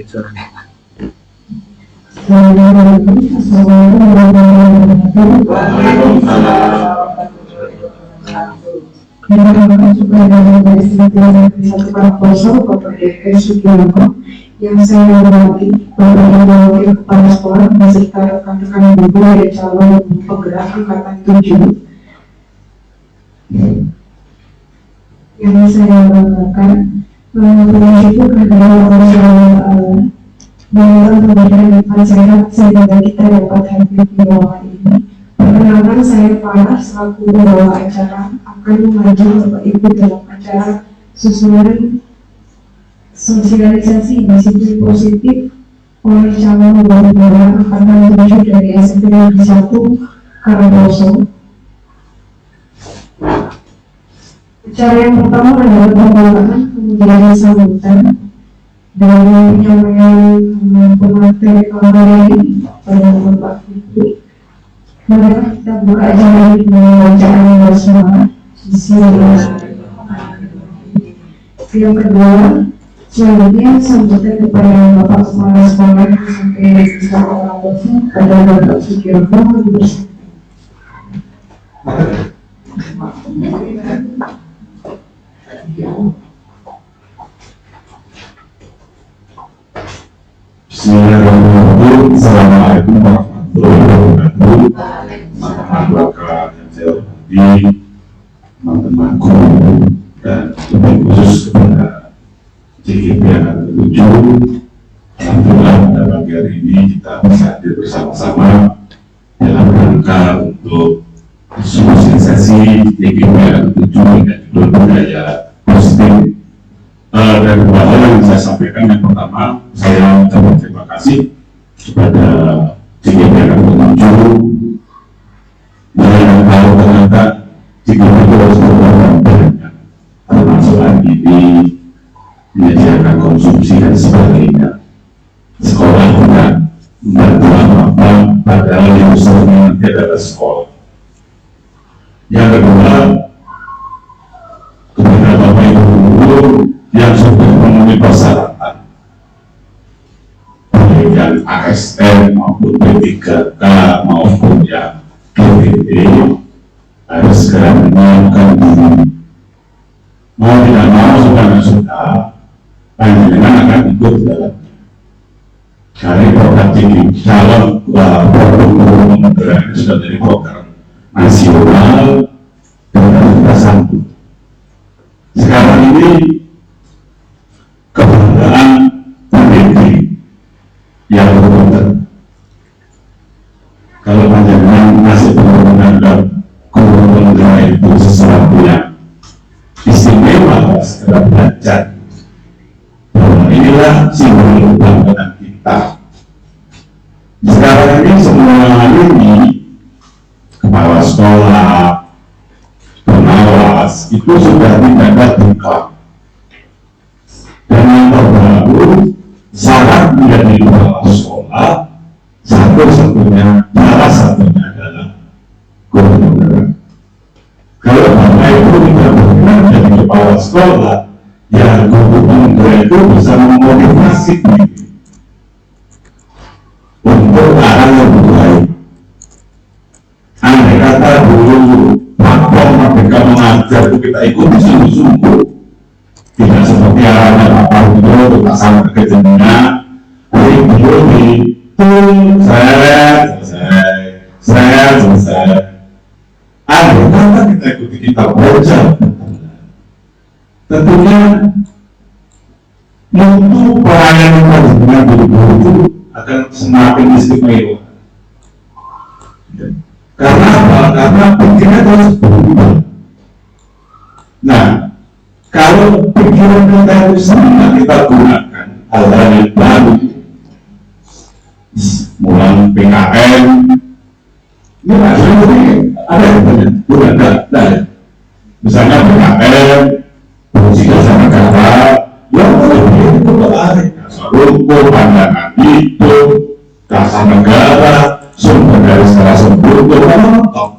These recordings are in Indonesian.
Yang saya hormati Bapak Ibu Wakil Kepala Sekolah beserta rekan-rekan guru dan calon penggerak angkatan 7. Yang saya banggakan itu adalah dalam pemberian depan sehat sehingga kita dapat hadir di ruangan ini. Perkenalkan, saya Farah selaku pembawa acara akan mengajak Bapak Ibu dalam acara susunan sosialisasi disiplin positif oleh calon pembela angkatan 7 dari SMP Negeri 1 Karangposo. Acara yang pertama adalah pembukaan, kemudian sambutan dan penyampaian pemateri hari pada Bapak Ibu. Mari kita buka acara ini dengan bacaan bersama. Yang kedua, selanjutnya sambutan kepada Bapak Kepala Sekolah SMP Negeri 1 Karangposo pada Bapak Sugiono dipersilakan. Bismillahirrahmanirrahim. Assalamualaikum warahmatullahi wabarakatuh. Teman-teman bakal yang saya hormati, teman-teman guru dan lebih khusus kepada CGP Angkatan 7. Alhamdulillah pada pagi hari ini kita bisa hadir bersama-sama dalam rangka untuk sosialisasi CGP Angkatan 7 dengan judul budaya positif. Dan dua hal yang saya sampaikan, yang pertama saya ucapkan terima kasih kepada CGP Angkatan 7 yang tahu ternyata CGP itu harus berkorban banyak, termasuk lagi di menyediakan konsumsi dan sebagainya. Sekolah tidak membantu apa-apa, padahal yang usulnya nanti adalah sekolah. Yang kedua, kepada Bapak Ibu guru yang sudah memenuhi persyaratan, baik yang ASN maupun P3K maupun yang PTT, harus segera menyiapkan diri. Mau tidak mau, sudah panjenengan akan ikut dalam dari program tinggi calon program guru penggerak ini sudah dari program nasional dan kita sambut. Sekarang ini kebanggaan pendidik yang berkonten. Kalau panjenengan masih berhubungan dengan guru penggerak itu sesuatu yang istimewa, sekedar belajar. Inilah simbol kebanggaan kita. Sekarang ini semua ini kepala sekolah, pengawas itu sudah tidak ada diklat. Dan yang terbaru, syarat menjadi kepala sekolah satu-satunya adalah guru penggerak. Kalau Bapak Ibu tidak berkenan menjadi kepala sekolah, ya guru penggerak itu bisa memotivasi diri untuk arah yang baik. Andai kata dulu platform mereka mengajar itu kita ikuti sungguh-sungguh, tidak seperti arahnya Bapak itu kita sama kekejennya video itu selesai. Andai kata kita ikuti, kita belajar, tentunya mutu pelayanan dengan guru-guru itu akan semakin istimewa. Karena apa? Karena pikiran harus berubah. Nah, kalau pikiran kita itu sama kita gunakan hal-hal yang baru, mulai PKN, ini maksudnya ada yang banyak, bukan ada. Misalnya PKN, fungsi dasar negara, yang lebih itu berarti dasar hukum, pandangan hidup, dasar negara, sumber dari secara sempurna, menonton.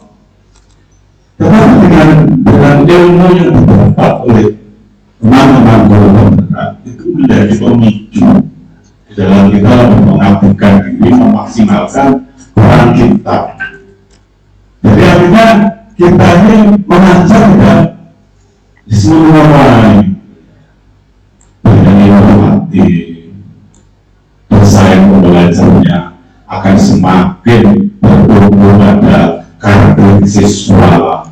Tetapi dengan ilmu yang didapat oleh teman-teman guru penggerak itu menjadi pemicu di mengabdikan diri, memaksimalkan peran kita. Jadi artinya kita ini mengajar tidak semua orang ini menghormati dosa yang belajarnya akan semakin bertumbuh pada karakter siswa.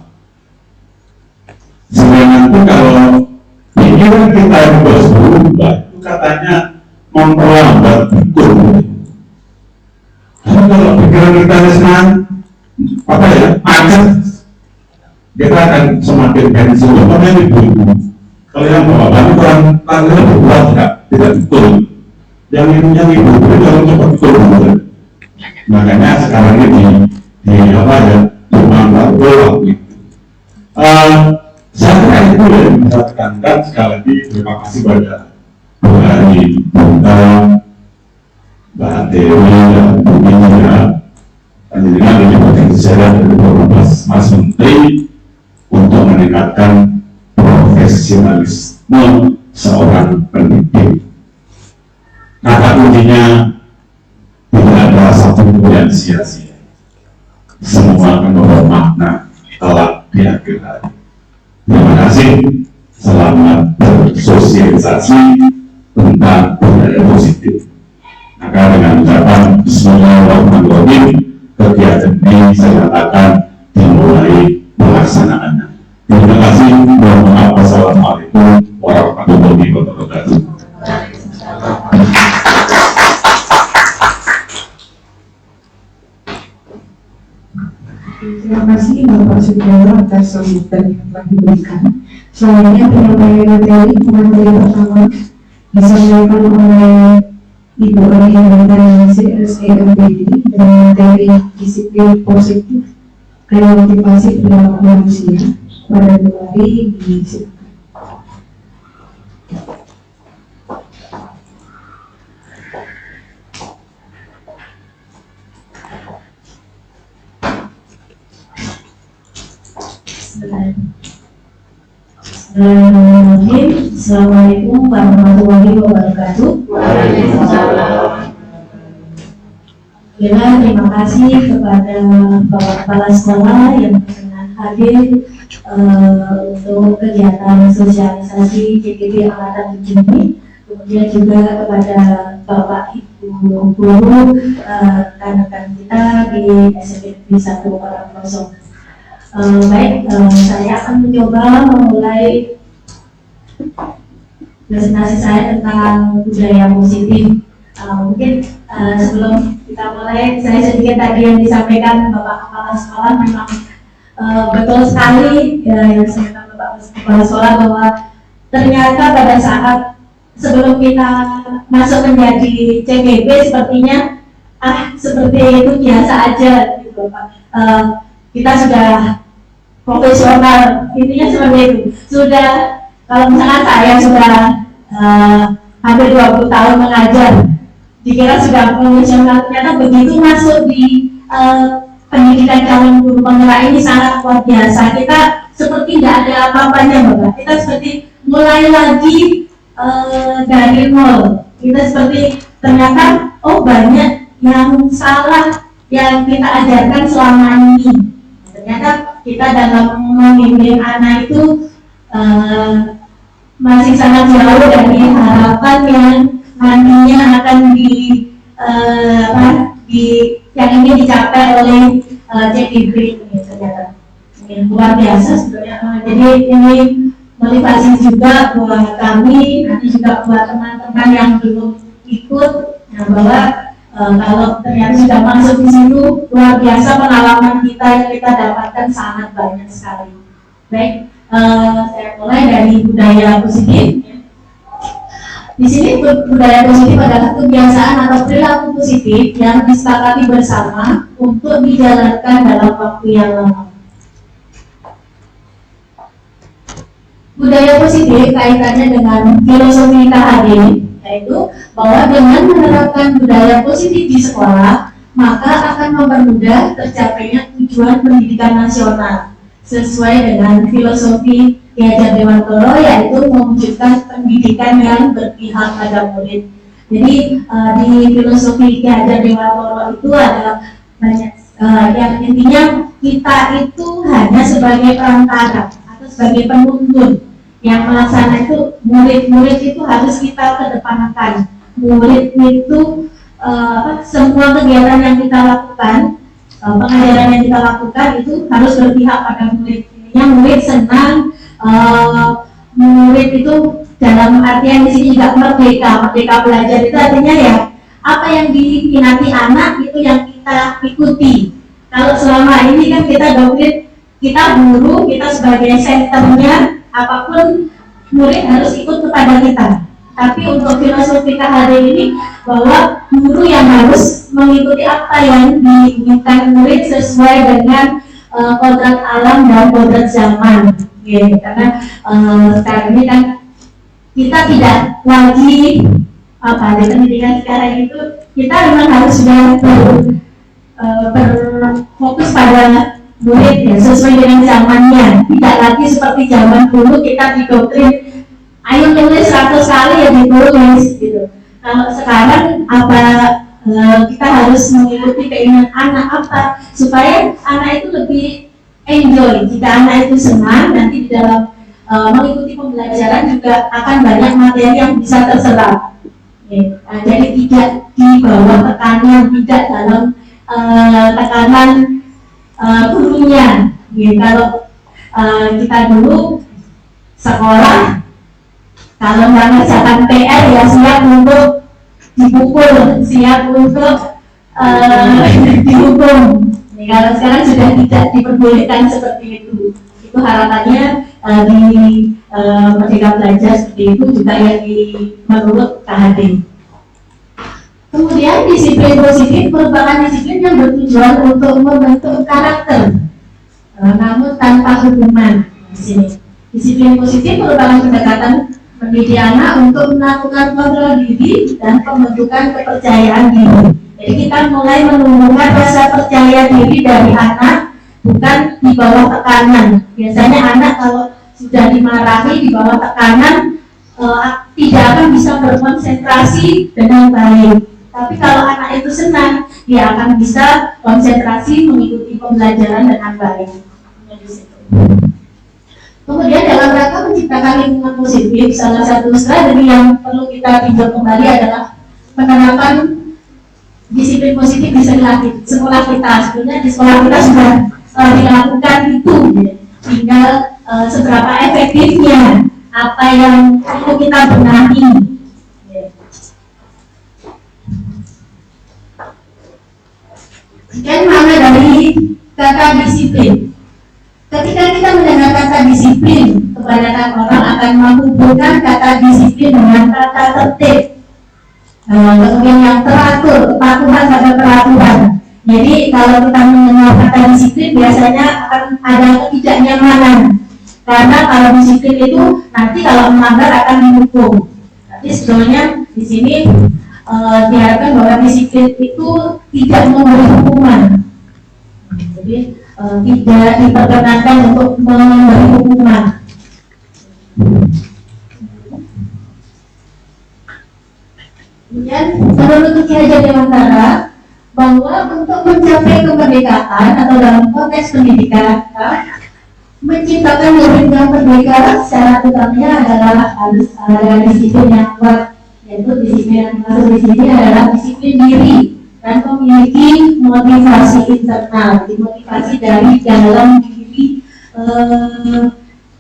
Sehingga nanti kalau pikiran kita yang berubah, itu katanya memperlambat pikir. Tapi kalau pikiran kita senang, apa ya, macet, kita akan semakin pensiun. Namanya ibu-ibu. Kalau yang bapak itu kurang tangannya berbuat tidak betul. Yang ibu itu kalau cepat betul. Makanya sekarang ini di apa ya, dimanfaatkan waktu itu. Saya kira itu yang bisa tekankan. Sekali lagi terima kasih pada Bu Hari, Bunta, Mbak Dewi, dan Bu Minja. Panjenengan lebih penting sejarah dari Mas Menteri untuk meningkatkan profesionalisme seorang pendidik. Kata kuncinya tidak ada satu yang sia-sia. Semua akan membawa makna kelak di akhir hari. Terima kasih. Selamat bersosialisasi tentang budaya positif. Maka dengan ucapan Bismillahirrahmanirrahim, kegiatan ini saya katakan dimulai pelaksanaannya. Terima kasih. Mohon maaf. Wassalamualaikum warahmatullahi wabarakatuh. Terima kasih Bapak Sudiarto atas sambutan yang telah diberikan. Selanjutnya penyampaian materi pertama disampaikan oleh Ibu Ani Indah CSEMPD dengan materi disiplin positif remotivasi perilaku manusia pada 2 hari disiapkan. Bismillahirrahmanirrahim. Assalamualaikum warahmatullahi wabarakatuh. Terima kasih kepada Bapak Kepala Sekolah yang berkenan hadir untuk kegiatan sosialisasi CGD Angkatan 7 ini. Kemudian juga kepada Bapak Ibu guru rekan-rekan kita di SMP 140. Baik, saya akan mencoba memulai presentasi saya tentang budaya positif. Mungkin sebelum kita mulai, saya sedikit tadi yang disampaikan Bapak Kepala Sekolah memang betul sekali ya, yang disampaikan Bapak Kepala Sekolah bahwa ternyata pada saat sebelum kita masuk menjadi CGB sepertinya seperti itu biasa aja gitu Pak. Kita sudah profesional, intinya seperti itu. Sudah, kalau misalkan saya sudah hampir 20 tahun mengajar, dikira sudah profesional, ternyata begitu masuk di pendidikan calon guru penggerak ini sangat luar biasa. Kita seperti tidak ada apa-apanya Bapak. Kita seperti mulai lagi dari nol. Kita seperti ternyata banyak yang salah yang kita ajarkan selama ini. Ternyata kita dalam memimpin anak itu masih sangat jauh dari harapan yang nantinya akan yang ingin dicapai oleh CGB ini ternyata luar biasa sebenarnya. Jadi ini motivasi juga buat kami, nanti juga buat teman-teman yang belum ikut, bahwa kalau ternyata sudah masuk di situ, luar biasa pengalaman kita yang kita dapatkan sangat banyak sekali. Baik, saya mulai dari budaya positif. Di sini budaya positif adalah kebiasaan atau perilaku positif yang disepakati bersama untuk dijalankan dalam waktu yang lama. Budaya positif kaitannya dengan filosofi KHD, yaitu bahwa dengan menerapkan budaya positif di sekolah, maka akan mempermudah tercapainya tujuan pendidikan nasional sesuai dengan filosofi Ki Hajar Dewantara, yaitu mewujudkan pendidikan yang berpihak pada murid. Jadi di filosofi Ki Hajar Dewantara itu adalah banyak yang intinya kita itu hanya sebagai perantara atau sebagai penuntun yang melaksanakan. Itu murid-murid itu harus kita kedepankan. Murid itu semua kegiatan yang kita lakukan, pengajaran yang kita lakukan itu harus berpihak pada murid. Intinya murid senang, murid itu dalam artian di sini juga merdeka belajar itu artinya ya apa yang diminati anak itu yang kita ikuti. Kalau selama ini kan kita doktrin, kita guru, kita sebagai senternya, apapun murid harus ikut kepada kita. Tapi untuk filosofi KHD ini bahwa guru yang harus mengikuti apa yang diinginkan murid sesuai dengan kodrat alam dan kodrat zaman. Karena sekarang ini kan kita tidak lagi di pendidikan sekarang itu kita memang harus sudah berfokus pada murid ya, sesuai dengan zamannya. Tidak lagi seperti zaman dulu kita didoktrin ayo tulis 100 kali ya ditulis gitu. Kalau sekarang kita harus mengikuti keinginan anak apa supaya anak itu lebih enjoy. Jika anak itu senang, nanti di dalam mengikuti pembelajaran juga akan banyak materi yang bisa terserap. Jadi tidak di bawah tekanan, tidak dalam tekanan gurunya. Kalau kita dulu sekolah, kalau nggak ngerjakan PR ya siap untuk dipukul, siap untuk dihukum. Kalau sekarang sudah tidak diperbolehkan seperti itu. Itu harapannya di Merdeka Belajar seperti itu juga yang menurut KHD. Kemudian disiplin positif merupakan disiplin yang bertujuan untuk membentuk karakter, namun tanpa hukuman. Di sini disiplin positif merupakan pendekatan mendidik anak untuk melakukan kontrol diri dan pembentukan kepercayaan diri. Jadi kita mulai menumbuhkan rasa percaya diri dari anak, bukan di bawah tekanan. Biasanya anak kalau sudah dimarahi di bawah tekanan tidak akan bisa berkonsentrasi dengan baik. Tapi kalau anak itu senang, dia akan bisa konsentrasi mengikuti pembelajaran dengan baik. Kemudian dalam rangka menciptakan lingkungan positif, salah satu strategi yang perlu kita tinjau kembali adalah penerapan disiplin positif di sekolah kita. Sebenarnya di sekolah kita sudah dilakukan itu, tinggal seberapa efektifnya, apa yang perlu kita benahi. Sekian makna dari kata disiplin. Ketika kita mendengar kata disiplin, kebanyakan orang akan menghubungkan kata disiplin dengan kata tertib, kemudian yang teratur, kepatuhan pada peraturan. Jadi kalau kita mendengar kata disiplin biasanya akan ada ketidaknyamanan, karena kalau disiplin itu nanti kalau melanggar akan dihukum. Tapi sebetulnya di sini diharapkan bahwa disiplin itu tidak memberi hukuman. Jadi tidak diperkenankan untuk memberi hukuman. Kemudian menurut Ki Hajar Dewantara bahwa untuk mencapai kemerdekaan atau dalam konteks pendidikan menciptakan murid yang merdeka secara utamanya adalah harus ada disiplin yang kuat, yaitu disiplin yang masuk di sini adalah disiplin diri dan memiliki motivasi internal, motivasi dari dalam diri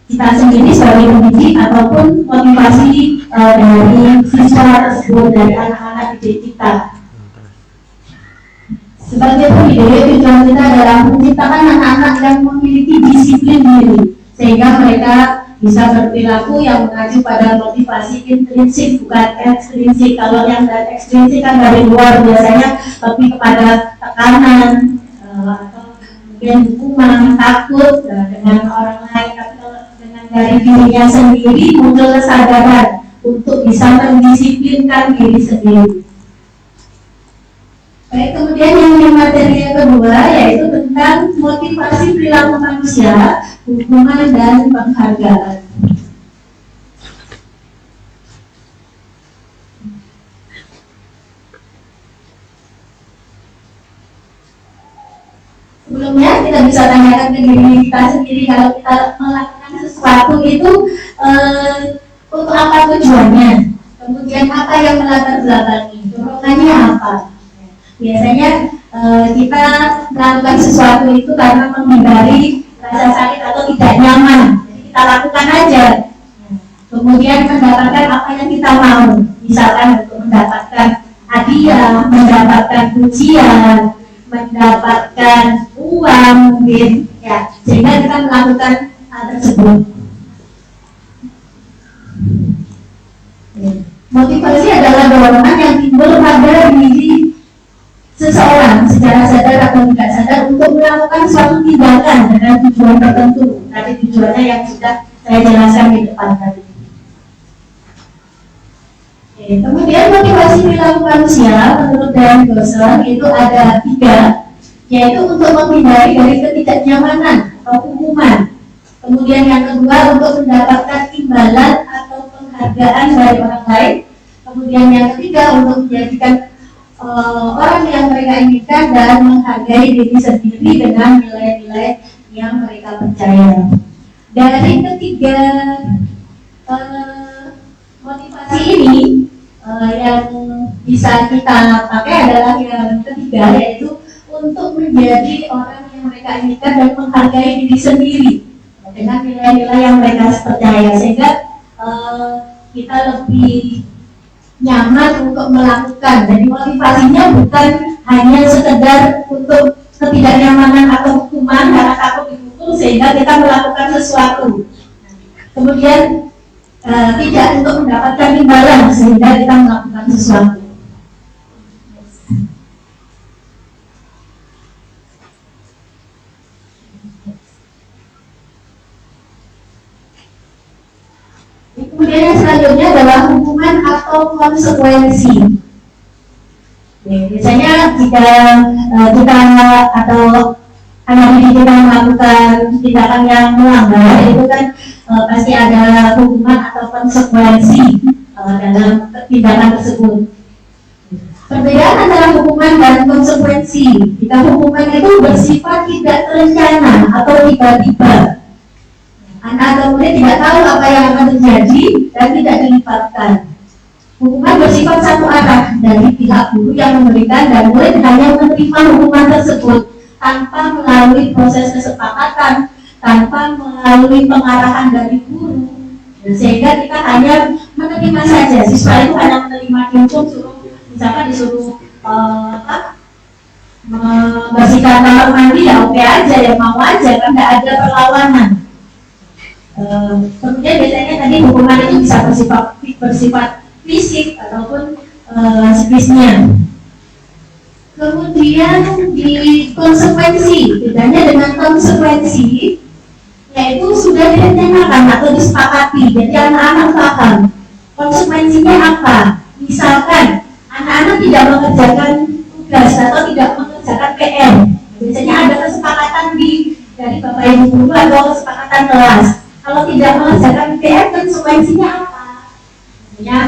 kita sendiri sebagai pendidik ataupun motivasi dari siswa tersebut, dari anak-anak didik kita. Sebagai pendidik, tujuan kita adalah menciptakan anak-anak yang memiliki disiplin diri, sehingga mereka bisa berperilaku yang mengacu pada motivasi intrinsik bukan ekstrinsik. Kalau yang dari ekstrinsik kan dari luar, biasanya lebih kepada tekanan atau mungkin hukuman, takut dengan orang lain. Tapi kalau dengan dari dirinya sendiri muncul kesadaran untuk bisa mendisiplinkan diri sendiri. Baik, kemudian yang materi yang kedua yaitu tentang motivasi perilaku manusia, hukuman dan penghargaan. bisa tanyakan ke diri kita sendiri kalau kita melakukan sesuatu itu untuk apa tujuannya, kemudian apa yang melatar belakangi, dorongannya apa. Biasanya kita melakukan sesuatu itu karena menghindari rasa sakit atau tidak nyaman, jadi kita lakukan aja. Kemudian mendapatkan apa yang kita mau, misalkan untuk mendapatkan hadiah, mendapatkan pujian, mendapatkan uang mungkin, ya, sehingga kita melakukan hal tersebut. Motivasi adalah dorongan yang timbul pada diri seseorang secara sadar atau tidak sadar untuk melakukan suatu tindakan dengan tujuan tertentu. Tadi tujuannya yang sudah saya jelaskan di depan tadi. Kemudian motivasi perilaku manusia menurut Dan Gosler itu ada 3, yaitu untuk menghindari dari ketidaknyamanan atau hukuman. Kemudian yang kedua untuk mendapatkan imbalan atau penghargaan dari orang lain. Kemudian yang ketiga untuk menjadikan orang yang mereka inginkan dan menghargai diri sendiri dengan nilai-nilai yang mereka percaya. Dari ketiga motivasi ini yang bisa kita pakai adalah yang ketiga, yaitu untuk menjadi orang yang mereka inginkan dan menghargai diri sendiri dengan nilai-nilai yang mereka percaya, sehingga kita lebih nyaman untuk melakukan. Jadi motivasinya bukan hanya sekedar untuk ketidaknyamanan atau hukuman karena takut dihukum sehingga kita melakukan sesuatu. Kemudian tidak untuk mendapatkan imbalan sehingga kita melakukan sesuatu. Kemudian yang selanjutnya adalah hukuman atau konsekuensi. Biasanya jika kita atau anak didik kita melakukan tindakan yang melanggar, itu kan pasti ada hukuman atau konsekuensi dalam tindakan tersebut. Perbedaan antara hukuman dan konsekuensi. Jika hukuman itu bersifat tidak terencana atau tiba-tiba, anak atau murid tidak tahu apa yang akan terjadi dan tidak dilibatkan. Hukuman bersifat satu arah dari pihak guru yang memberikan dan murid hanya menerima hukuman tersebut tanpa melalui proses kesepakatan, tanpa melalui pengarahan dari guru, sehingga kita hanya menerima saja. Siswa itu hanya menerima dihukum, misalkan disuruh membersihkan kamar mandi, ya oke aja, ya mau aja, kan tidak ada perlawanan. Kemudian biasanya tadi hukuman itu bisa bersifat fisik ataupun psikisnya. Kemudian di konsekuensi, bedanya dengan konsekuensi yaitu sudah direncanakan atau disepakati, jadi anak-anak paham konsekuensinya apa. Misalkan anak-anak tidak mengerjakan tugas atau tidak mengerjakan PR, biasanya ada kesepakatan dari bapak ibu guru atau kesepakatan kelas. Kalau tidak mengerjakan PR, konsekuensinya apa? Misalnya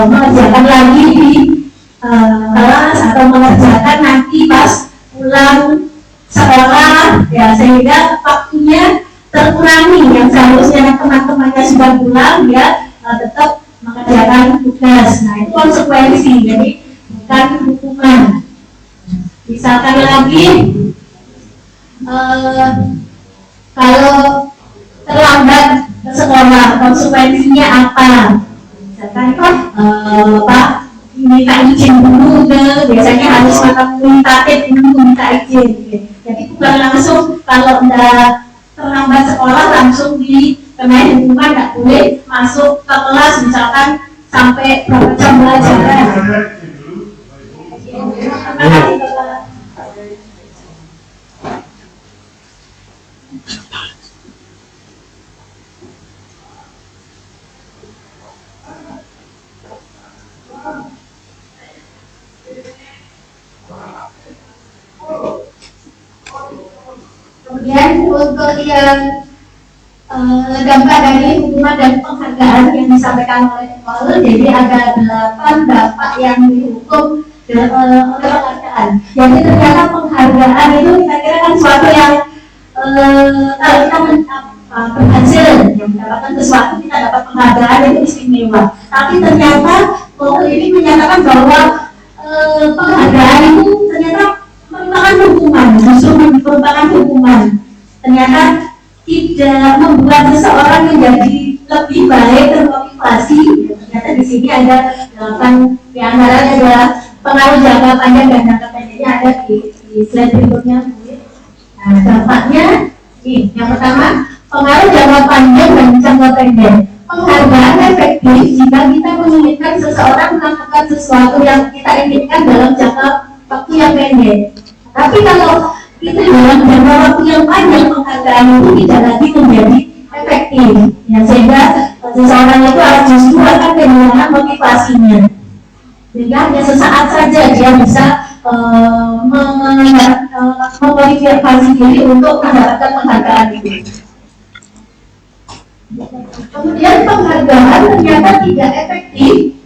mengerjakan lagi di kelas atau mengerjakan nanti pas pulang sekolah, ya, sehingga waktunya terkurangi. Yang seharusnya teman-temannya sudah pulang, dia tetap mengerjakan tugas. Nah, itu konsekuensi, jadi bukan hukuman. Misalkan lagi kalau terlambat ke sekolah, konsekuensinya apa? Misalkan Pak minta izin dulu biasanya harus fakultatif untuk minta izin. Jadi bukan langsung kalau udah terlambat sekolah langsung dikenain hukuman, nggak boleh masuk ke kelas misalkan sampai berapa jam belajar. Kemudian untuk yang dampak dari hukuman dan penghargaan yang disampaikan oleh Paul, jadi ada 8 dampak yang dihukum oleh penghargaan. Jadi ternyata penghargaan itu kira-kira kan suatu yang kalau kita berhasil yang mendapatkan sesuatu, kita dapat penghargaan, itu istimewa. Tapi ternyata ini menyatakan bahwa penghargaan itu ternyata merupakan hukuman, justru merupakan hukuman. Ternyata tidak membuat seseorang menjadi lebih baik, termotivasi. Ternyata di sini ada 8 di antaranya adalah pengaruh jangka panjang dan jangka pendeknya, ada di slide berikutnya. Nah, dampaknya ini yang pertama, pengaruh jangka panjang dan jangka pendek. Penghargaan efektif jika kita menginginkan seseorang melakukan sesuatu yang kita inginkan dalam jangka waktu yang pendek. Tapi kalau kita dalam jangka waktu yang panjang, penghargaan itu tidak lagi menjadi efektif, ya, sehingga seseorang itu justru akan kehilangan motivasinya. Sehingga hanya sesaat saja dia bisa memotivasi diri untuk mendapatkan penghargaan itu. Kemudian penghargaan ternyata tidak efektif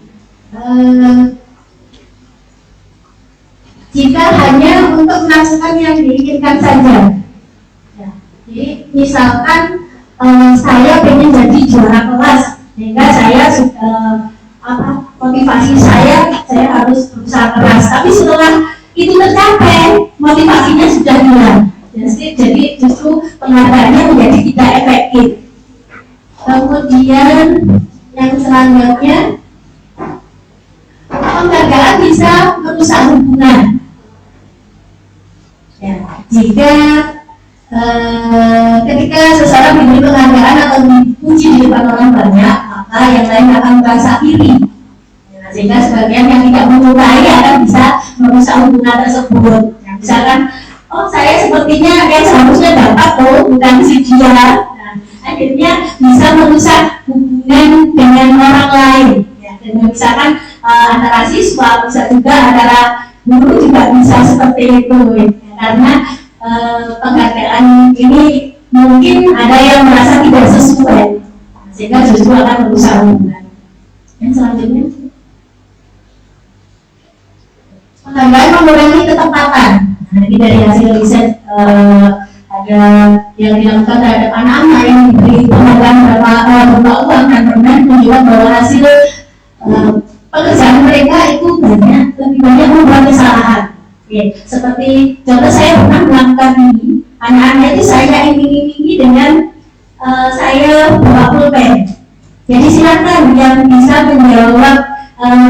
jika hanya untuk melakukan yang diinginkan saja. Ya, jadi misalkan saya ingin jadi juara kelas, sehingga saya motivasi saya harus berusaha keras. Tapi setelah itu tercapai, motivasinya sudah hilang. Jadi justru penghargaannya menjadi tidak efektif. Kemudian yang selanjutnya, penghargaan bisa merusak hubungan. Ya, jika ketika seseorang diberi penghargaan atau dipuji di depan orang banyak, maka yang lain akan merasa iri. Ya, sehingga sebagian yang tidak menyukai akan bisa merusak hubungan tersebut. Ya, misalkan, oh saya sepertinya yang seharusnya dapat, bukan si dia. Akhirnya bisa merusak hubungan dengan orang lain, ya, dan misalkan antara siswa, bisa juga antara guru juga bisa seperti itu, ya, karena penghargaan ini mungkin ada yang merasa tidak sesuai, sehingga justru akan merusak hubungan. Yang selanjutnya, penghargaan mengurangi ketepatan. Nah, ini dari hasil riset ada yang dilakukan terhadap anak-anak yang diberi penghargaan berupa uang dan permen, menunjukkan bahwa hasil pekerjaan mereka itu lebih banyak membuat kesalahan. Oke, seperti contoh saya pernah melakukan ini, anak-anak itu saya iming-imingi dengan saya bawa pulpen. Jadi silakan yang bisa menjawab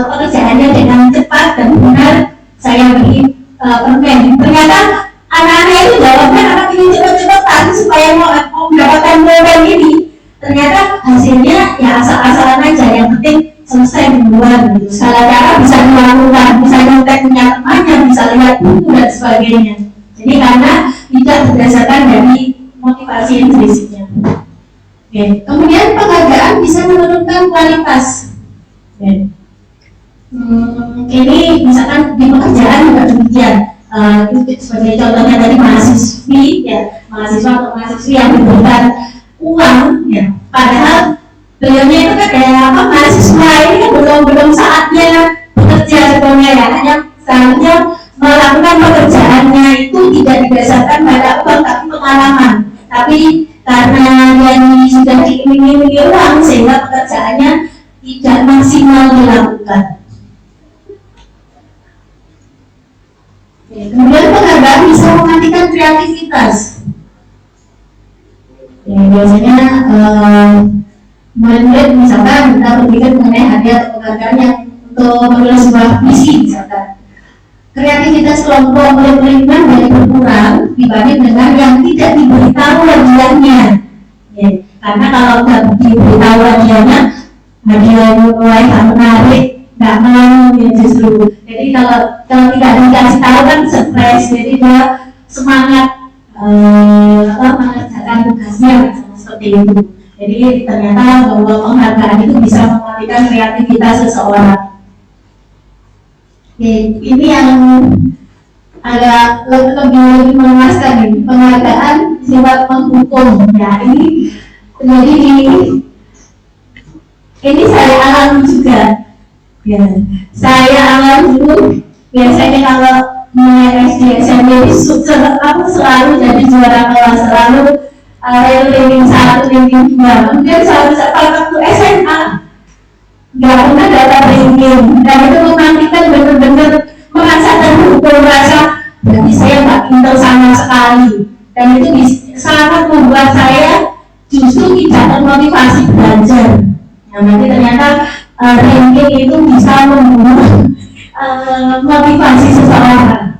pekerjaannya dengan cepat dan benar, saya beri permen. Ternyata anak-anak itu jawabnya karena ingin cepat-cepatan supaya mau mendapatkan pulpen ini. Ternyata hasilnya ya asal-asalan aja, yang penting selesai duluan gitu. Segala cara bisa dilakukan, bisa nyontek punya temannya, bisa lihat buku dan sebagainya. Jadi karena tidak berdasarkan dari motivasi intrinsiknya. Oke. Kemudian penghargaan bisa menurunkan kualitas. Oke. Ini misalkan di pekerjaan juga demikian. Sebagai contohnya tadi mahasiswi, ya, mahasiswa atau mahasiswi yang diberikan uang, ya, padahal beliaunya itu kan kayak mahasiswa ini kan belum saatnya bekerja sebelumnya, ya, hanya seharusnya melakukan pekerjaannya itu tidak didasarkan pada uang tapi pengalaman. Tapi karena dia sudah diiming-imingi uang, sehingga pekerjaannya tidak maksimal dilakukan. Kemudian penghargaan bisa mematikan kreativitas. Ya, biasanya murid-murid misalkan kita berpikir mengenai hadiah atau penghargaan yang untuk menulis sebuah puisi misalkan. Kreativitas kelompok murid-murid banyak berkurang dibanding dengan yang tidak diberitahu hadiahnya. Ya, karena kalau tidak diberitahu hadiahnya, hadiah mulai tak menarik, nggak mau, ya, justru. Jadi kalau tidak dikasih tahu kan stres, jadi dia semangat mengerjakan tugasnya seperti itu. Jadi ternyata bahwa penghargaan itu bisa mematikan kreativitas seseorang. Oke, ini yang agak lebih memuaskan nih, penghargaan sifat menghukum. Ya, ini terjadi ini saya alami juga. Ya, saya alami dulu. Biasanya kalau mulai SD SMP aku selalu jadi juara kelas, selalu ranking 1, ranking 2. Kemudian waktu SMA nggak pernah dapat ranking, dan itu menantikan benar-benar merasa terpukul, merasa berarti saya nggak pintar sama sekali, dan itu sangat membuat saya justru tidak termotivasi belajar. Nah, nanti ternyata ranking itu bisa membunuh motivasi seseorang.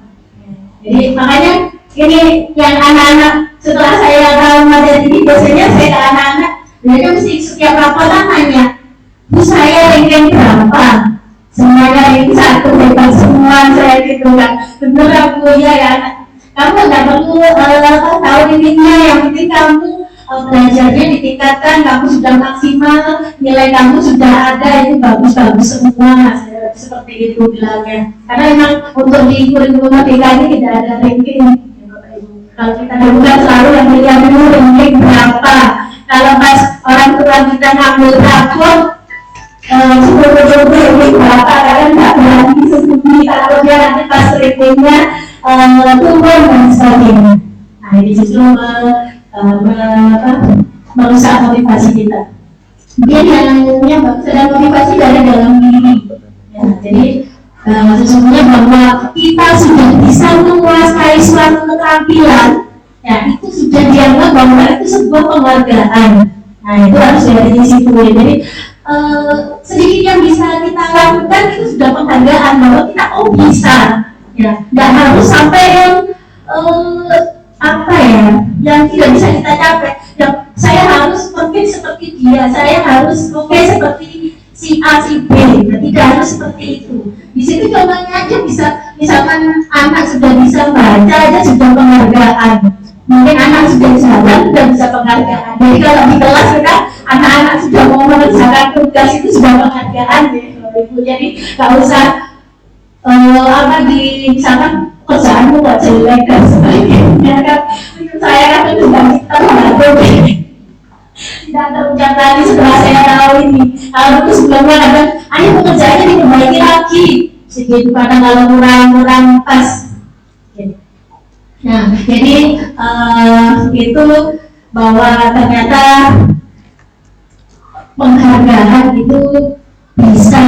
Jadi makanya ini yang anak-anak setelah saya tahu materi ini, biasanya saya ke anak-anak, mereka mesti setiap laporan nanya, Bu saya ranking berapa? Semuanya ranking 1, hebat semua saya gitu kan. Bener Bu ya anak. Kamu nggak perlu tahu rankingnya, yang penting kamu belajarnya ditingkatkan, kamu sudah maksimal, nilai kamu sudah ada, itu bagus-bagus semua. Seperti itu bilangnya. Karena memang untuk di kurikulum merdeka ini tidak ada ranking. Kalau kita lakukan selalu yang dilihat dulu ranking berapa. Kalau pas orang tua kita ngambil rapor, sebelum ranking berapa, karena nggak berani sembunyi takutnya nanti pas rankingnya turun dan sebagainya. Nah ini justru merusak motivasi kita. Mungkin yang bagus ada motivasi dari dalam diri. Ya, jadi sesungguhnya bahwa kita sudah bisa menguasai suatu keterampilan, ya itu sudah dianggap bahwa itu sebuah penghargaan. Nah itu harus dari situ. Jadi sedikit yang bisa kita lakukan itu sudah penghargaan bahwa kita bisa. Ya, nggak harus sampai yang yang tidak bisa kita capai. Yang saya harus perfect seperti dia, saya harus oke seperti si A, si B, tidak harus seperti itu. Di situ contohnya aja bisa, misalkan anak sudah bisa baca aja sudah penghargaan. Mungkin anak sudah jalan sudah bisa penghargaan. Jadi kalau di kelas kita anak-anak sudah mau mengerjakan tugas itu sudah penghargaan ya, Ibu. Jadi nggak usah misalkan kerjaanmu nggak jelek dan sebagainya kan. Saya kan sudah kita membantu. Tidak terucap tadi setelah saya tahu ini. Kalau itu sebelumnya ada, ayo pekerjaannya diperbaiki lagi. Segitu kadang kalau kurang pas. Nah, jadi itu bahwa ternyata penghargaan itu bisa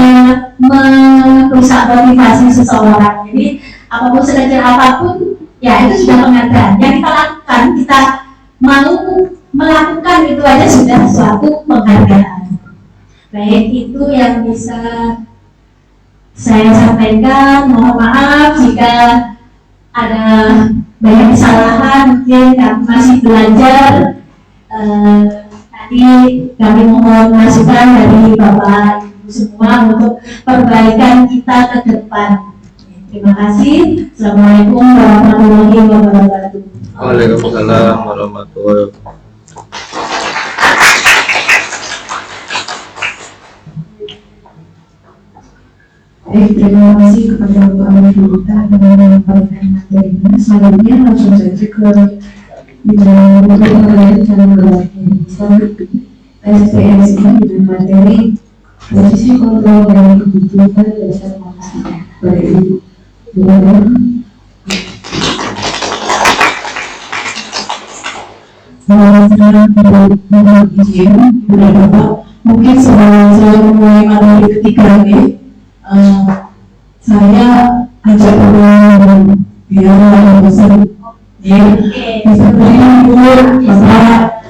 merusak motivasi seseorang. Jadi apapun sekecil apapun, ya itu sudah penghargaan. Yang kita lakukan, kita mau melakukan itu aja sudah suatu penghargaan. Baik, itu yang bisa saya sampaikan. Mohon maaf jika ada banyak kesalahan, mungkin kami masih belajar. Tadi kami mohon masukan dari Bapak Ibu semua untuk perbaikan kita ke depan. Terima kasih. Assalamualaikum warahmatullahi wabarakatuh. Waalaikumsalam warahmatullahi wabarakatuh. Terima kasih kepada Bapak Ibu kita dengan menyampaikan materinya. Selanjutnya langsung saja ke bidang penilaian cara berlatih SPS ini dengan materi posisi kontrol dan kebutuhan dasar manusia. Baik Ibu, silakan. Sekarang mohon izin kepada Bapak, mungkin sebelum saya memulai materi ketiga ini, saya ajak orang biar orang besar ya bisa beri dulu Bapak.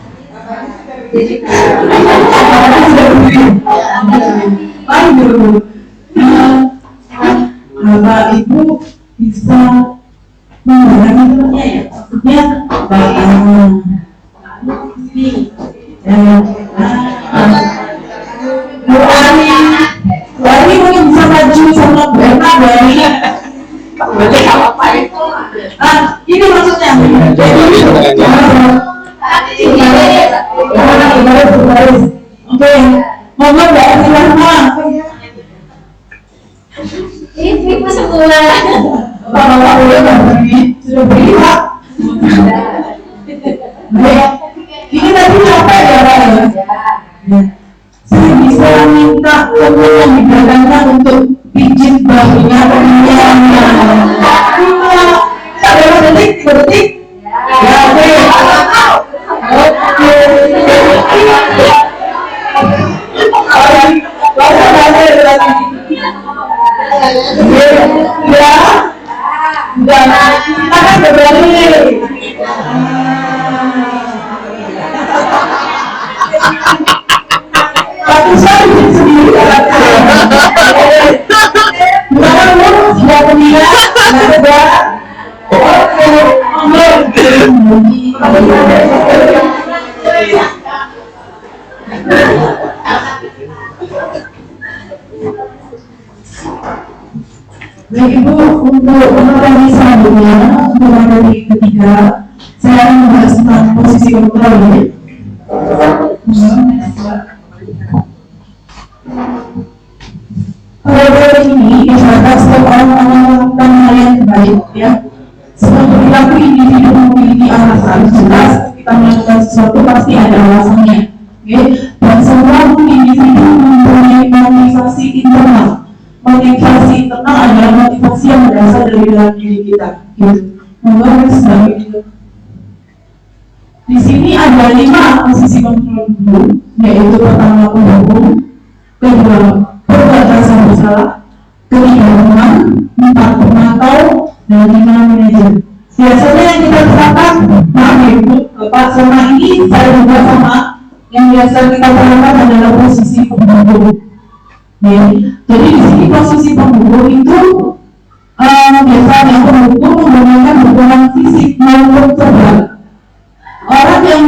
Baik dulu, Bapak Ibu bisa menggunakan temannya ya, maksudnya baik Bu Ani mungkin bisa maju sama Brenda dari boleh apa itu? Ini maksudnya. Oke, mohon Mbak Rahma. Ibu sekolah. Bapak sudah beri Pak. Ini tadi apa ya Pak? Saya bisa minta teman yang di belakangnya untuk pijit bahunya temannya. Tapi saya bikin sendiri dalam gimana lu sudah pemilihan ada Baik Ibu, untuk materi selanjutnya, untuk materi ketiga, saya akan membahas tentang posisi kontrol ya. Pada ini, misalkan setiap orang akan melakukan hal yang baik ya. Sebab perilaku individu memiliki alasan, jelas kita melakukan sesuatu pasti ada alasannya. Okay? Dan semua individu mempunyai motivasi internal. Motivasi internal adalah motivasi yang berasal dari dalam diri kita. Mengapa sebagai itu? Di sini ada 5 posisi kontrol dulu, yaitu pertama pendukung, kedua perbuatan rasa bersalah, ketiga teman, 4 pemantau, dan 5 manajer. Biasanya yang kita terapkan, maaf ya Ibu, Bapak sama ini saya juga sama, yang biasa kita terapkan adalah posisi pendukung. Ya. Jadi di sini posisi pendukung itu biasanya pendukung menggunakan dukungan fisik maupun verbal. Orang yang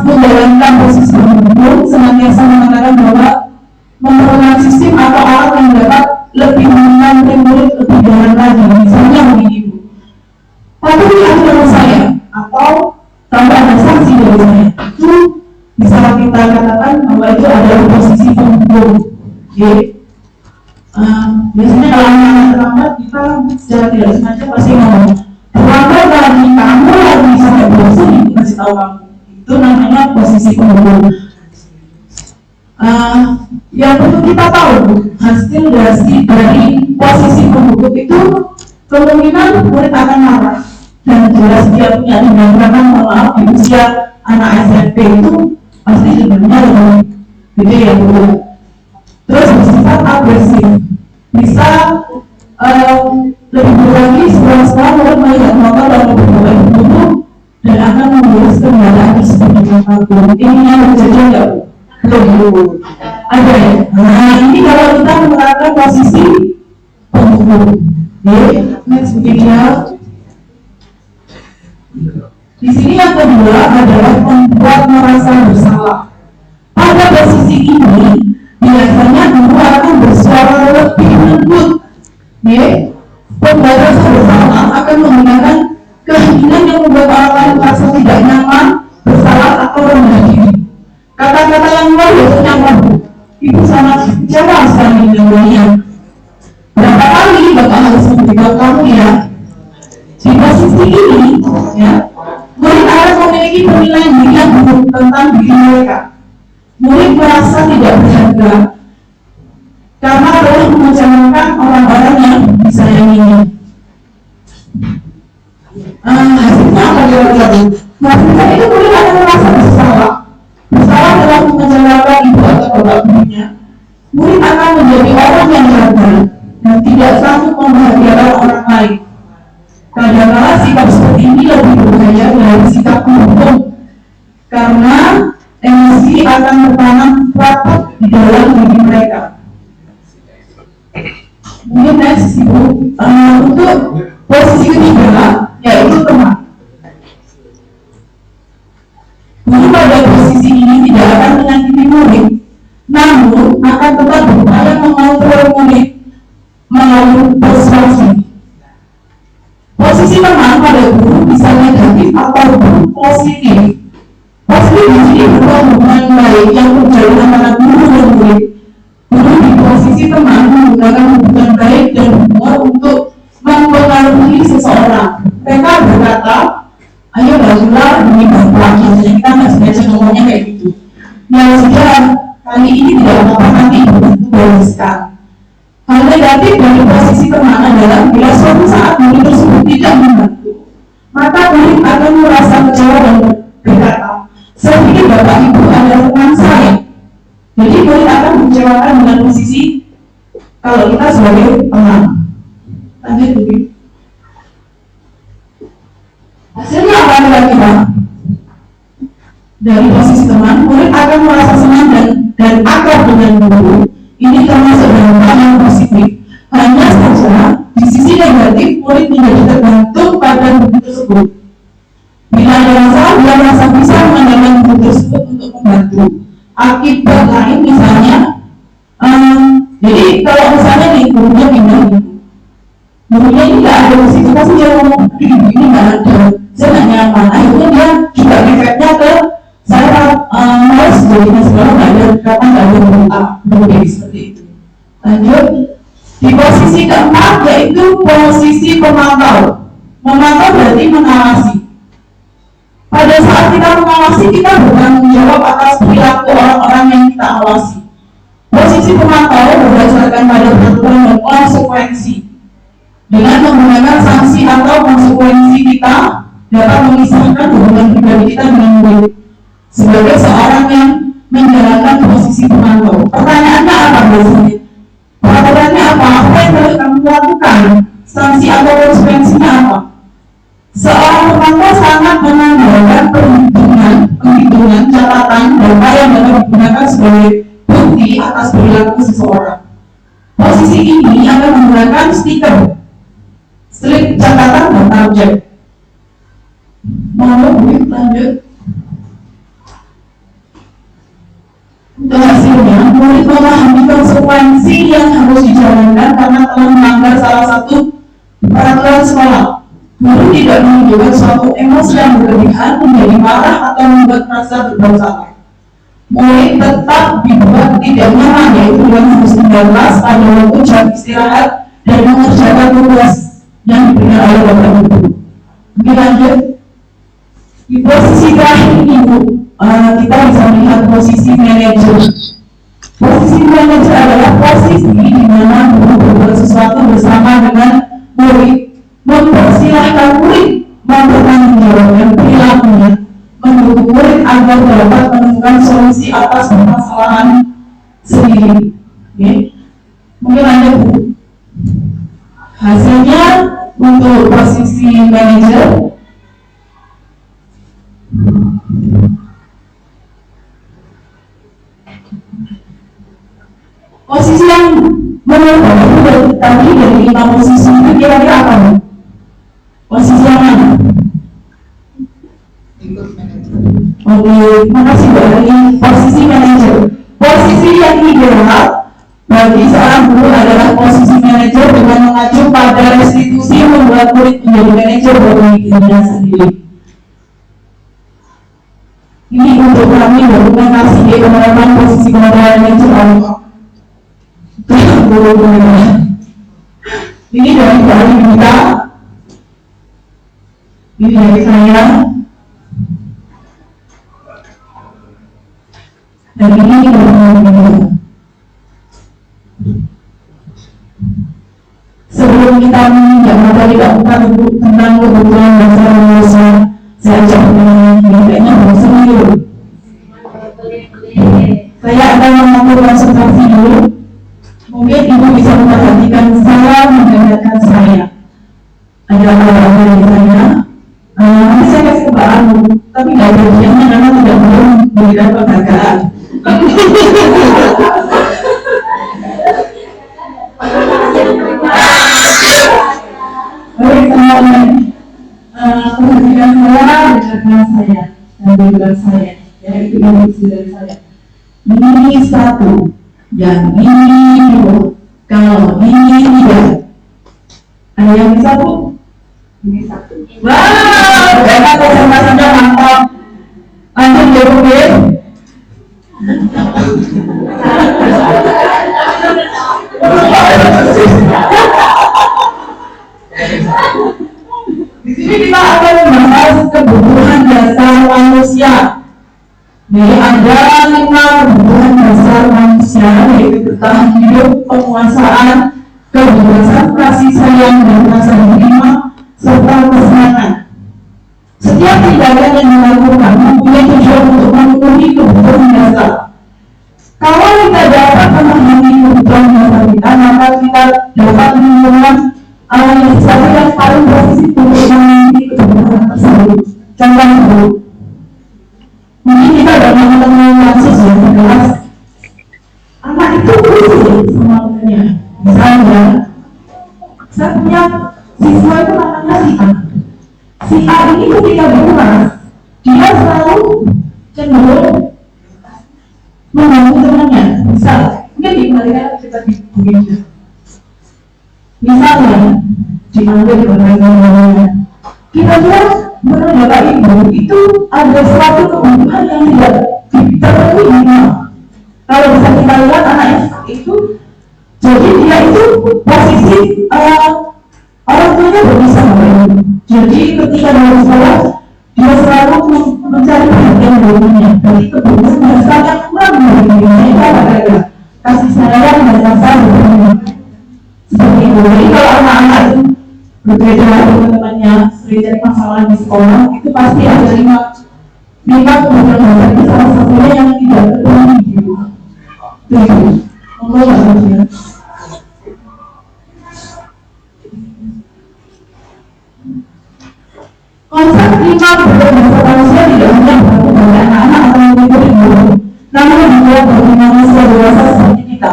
menjalankan posisi pendukung senantiasa mengatakan bahwa memerlukan sistem atau alat yang dapat lebih menampilkan murid lebih jalan lagi. Misalnya begini Bu, patuhi aturan saya atau tanpa ada sanksi dari saya. Itu bisa kita katakan bahwa itu adalah posisi pendukung. Jadi biasanya kalau anak terlambat kita secara tidak sengaja pasti ngomong terlambat lagi, kamu lagi sampai bosan itu kasih tahu kamu. Itu namanya posisi pendukung. Yang perlu kita tahu hasil dari posisi pendukung itu kemungkinan murid akan marah dan jelas dia punya tindakan maaf di usia anak SMP itu pasti sebenarnya lebih gede ya Bu. Terus bersifat agresif, bisa lebih berlagi setelah murid melihat motor lalu berbuat bunuh dan akan mengurus kendaraan tersebut dengan kabur. Ini yang terjadi enggak Bu? Belum ada ya. Nah ini kalau kita menerapkan posisi pendukung. Next begini ya. Di sini yang kedua adalah membuat merasa bersalah. Pada posisi ini biasanya guru akan bersuara lebih lembut. Membuat rasa bersalah akan menggunakan keinginan yang membuat orang lain merasa tidak nyaman, bersalah atau rendah diri. Kata-kata yang luar biasanya mampu. Ibu sangat kecewa sekali dengannya. Berapa kali Bapak harus memberitahu kamu ya? Di posisi ini, ya, murid akan memiliki penilaian diri yang buruk tentang diri mereka. Murid merasa tidak berharga karena telah mengecewakan orang-orang yang disayanginya. Hasilnya apa kira-kira? Hasilnya itu murid akan merasa bersalah dalam mengecewakan ibu atau bapak gurunya. Murid akan menjadi orang yang gagal dan tidak sanggup membahagiakan orang lain. Kadang-kadang sikap seperti ini lebih berbahaya dari sikap pendukung karena emosi akan bertanam rapat di dalam diri mereka. Mungkin next Ibu, untuk posisi ketiga yaitu teman. Guru pada posisi ini tidak akan menyakiti murid, namun akan tetap berupaya mengontrol murid melalui persuasi. Posisi teman pada guru bisa negatif ataupun positif. Positif di sini berupa hubungan baik yang terjalin antara guru dan murid. Guru di posisi teman menggunakan hubungan baik dan humor untuk mempengaruhi seseorang. Mereka berkata, ayo bajulah ini bapak. Biasanya kita nggak sengaja ngomongnya kayak gitu. Ya sudah, kali ini tidak apa-apa, nanti ibu itu bereskan. Hal negatif dari posisi teman adalah bila suatu saat murid tersebut tidak membantu, maka murid akan merasa kecewa dan berkata, saya pikir bapak ibu adalah teman saya. Jadi murid akan mengecewakan dengan posisi kalau kita sebagai teman. Lanjut dulu. Hasilnya apa kira-kira? Dari posisi teman, murid akan merasa Akibat lain misalnya, jadi kalau misalnya nih gurunya pindah gitu, gurunya ini nggak ada di situ, pasti dia ngomong ini nggak ada, saya nggak nyaman. Akhirnya dia juga efeknya ke saya males jadinya sekarang nggak ada kapan nggak ada berbeda seperti itu. Lanjut di posisi keempat yaitu posisi pemantau. Memantau berarti mengawasi. Pada saat kita mengawasi, kita bertanggung jawab atas perilaku orang-orang yang kita awasi. Posisi pemantau berdasarkan pada peraturan dan konsekuensi. Dengan menggunakan sanksi atau konsekuensi, kita dapat memisahkan hubungan pribadi kita dengan murid sebagai seorang yang menjalankan posisi pemantau. Pertanyaannya apa biasanya? Peraturannya apa? Apa yang harus kamu lakukan? Sanksi atau konsekuensinya apa? Seorang pemantau sangat mengandalkan penghitungan, catatan, data yang dapat digunakan sebagai bukti atas perilaku seseorang. Posisi ini akan menggunakan stiker, slip catatan dan target. Mau lanjut. Untuk hasilnya, murid memahami konsekuensi yang harus dijalankan karena telah melanggar salah satu peraturan sekolah. Guru tidak menunjukkan suatu emosi yang berlebihan, menjadi marah atau membuat merasa bersalah. Murid tetap dibuat tidak nyaman, yaitu dengan 19 pada waktu jam istirahat dan mengerjakan tugas yang diberikan oleh bapak ibu. Oke, lanjut. Di posisi terakhir ini kita bisa melihat posisi manajer. Posisi manajer adalah posisi di mana guru berbuat sesuatu bersama dengan murid, mempersilahkan murid mempertanggungjawabkan perilakunya, mendukung murid agar dapat menemukan solusi atas permasalahan sendiri. Oke, mungkin lanjut Bu. Hasilnya untuk posisi manajer, posisi yang menurut tadi dari 5 posisi itu kira-kira apa? Posisi yang mana? Oke, makasih dari posisi manajer. Posisi yang ideal bagi seorang guru adalah posisi manajer dengan mengacu pada restitusi membuat murid menjadi manajer bagi dirinya sendiri. Ini untuk kami dokumentasi di penerapan posisi manajer guru-guru. Ini dari kita. Ini dari saya. Dan ini dari sebelum kita meninjau materi bukan tentang kebutuhan dasar manusia, saya ajak kayaknya bosan dulu. Saya akan mengatur konsentrasi dulu. Mungkin ibu bisa memperhatikan saya, mendengarkan saya. Ada apa-apa dari saya. Nanti saya kasih ke Pak Anu, tapi nggak ada ujiannya karena tidak perlu memberikan penghargaan. Baik, semuanya. Perhatikan saya, dengarkan saya, dan dengarkan saya. Ya, itu instruksi dari saya. Ini satu, yang ini dua. Kalau ini tiga, ada yang bisa Bu? Ini satu. Wow, karena konsentrasinya mantap. Lanjut ya Bu ya. Di sini kita akan membahas kebutuhan dasar manusia. Jadi ada 5 kebutuhan dasar manusia, yaitu bertahan hidup, penguasaan, kebebasan, kasih sayang, dan rasa terima, serta kesenangan. Setiap tindakan yang dilakukan mempunyai tujuan untuk memenuhi kebutuhan dasar. Kalau kita dapat memenuhi kebutuhan dasar kita, maka kita dapat menemukan sesuatu yang paling positif untuk memenuhi kebutuhan tersebut. Contoh dulu, mungkin kita dapat menemukan kasus yang jelas anak itu berusaha sama temannya. Misalnya, saya punya siswa itu namanya si A. Si A ini ketika berulang, dia selalu cenderung membantu temannya. Misal, mungkin dikembalikan kita di meja. Misalnya, diambil barang-barangnya. Kira-kira menurut Bapak Ibu itu ada suatu kebutuhan yang tidak terpenuhi. Kalau bisa kita lihat anaknya seperti itu, jadi dia itu posisi orang tuanya berbisa. Jadi ketika dia sekolah, dia selalu mencari perhatian darinya. Jadi kebutuhan yang sangat kurang dari dirinya ada kasih sayang dan rasa seperti itu. Jadi kalau anak-anak itu berbeda dengan temannya, sering cari masalah di sekolah, itu pasti ada lima kebutuhan dasar itu salah satunya yang tidak terpenuhi di rumah. Konsep lima kebutuhan dasar manusia tidak hanya berlaku bagi anak-anak atau murid-murid, namun juga bagi manusia dewasa seperti kita.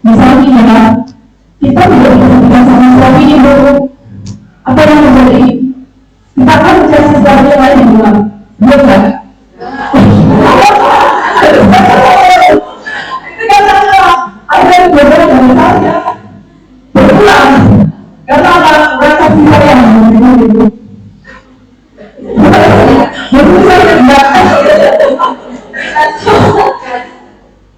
Misalnya, kita tidak diperhatikan sama suami ibu. Apa yang terjadi? Kita akan mencari sesuatu yang lain di luar. Betul nggak? Itu karena ada yang berbeda dari saya. Berulang. Karena mereka tidak yang begitu. Betul saya tidak.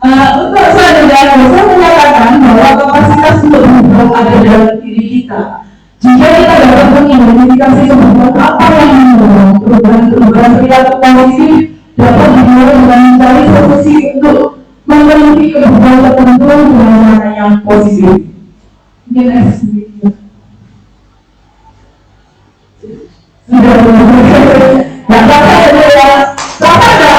Untuk saya menyatakan bahwa kapasitas untuk berubah ada dalam diri kita. Jika kita dapat mengidentifikasi kebutuhan apa yang mendorong perubahan perilaku positif, dapat dimulai dengan mencari solusi untuk memenuhi kebutuhan tertentu dengan cara yang positif. Mungkin sedikit. Sudah nggak apa-apa ya, apa nggak?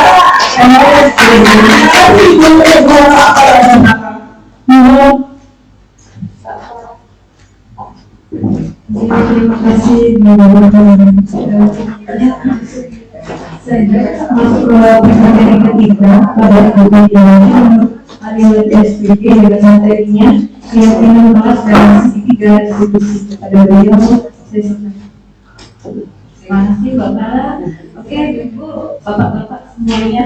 Terima kasih masuk ke pertanyaan yang ketiga pada kemudian Ariel SPP dengan materinya keyakinan kelas dan segitiga distribusi kepada beliau. Terima kasih Bapak. Oke Ibu, Bapak-bapak semuanya.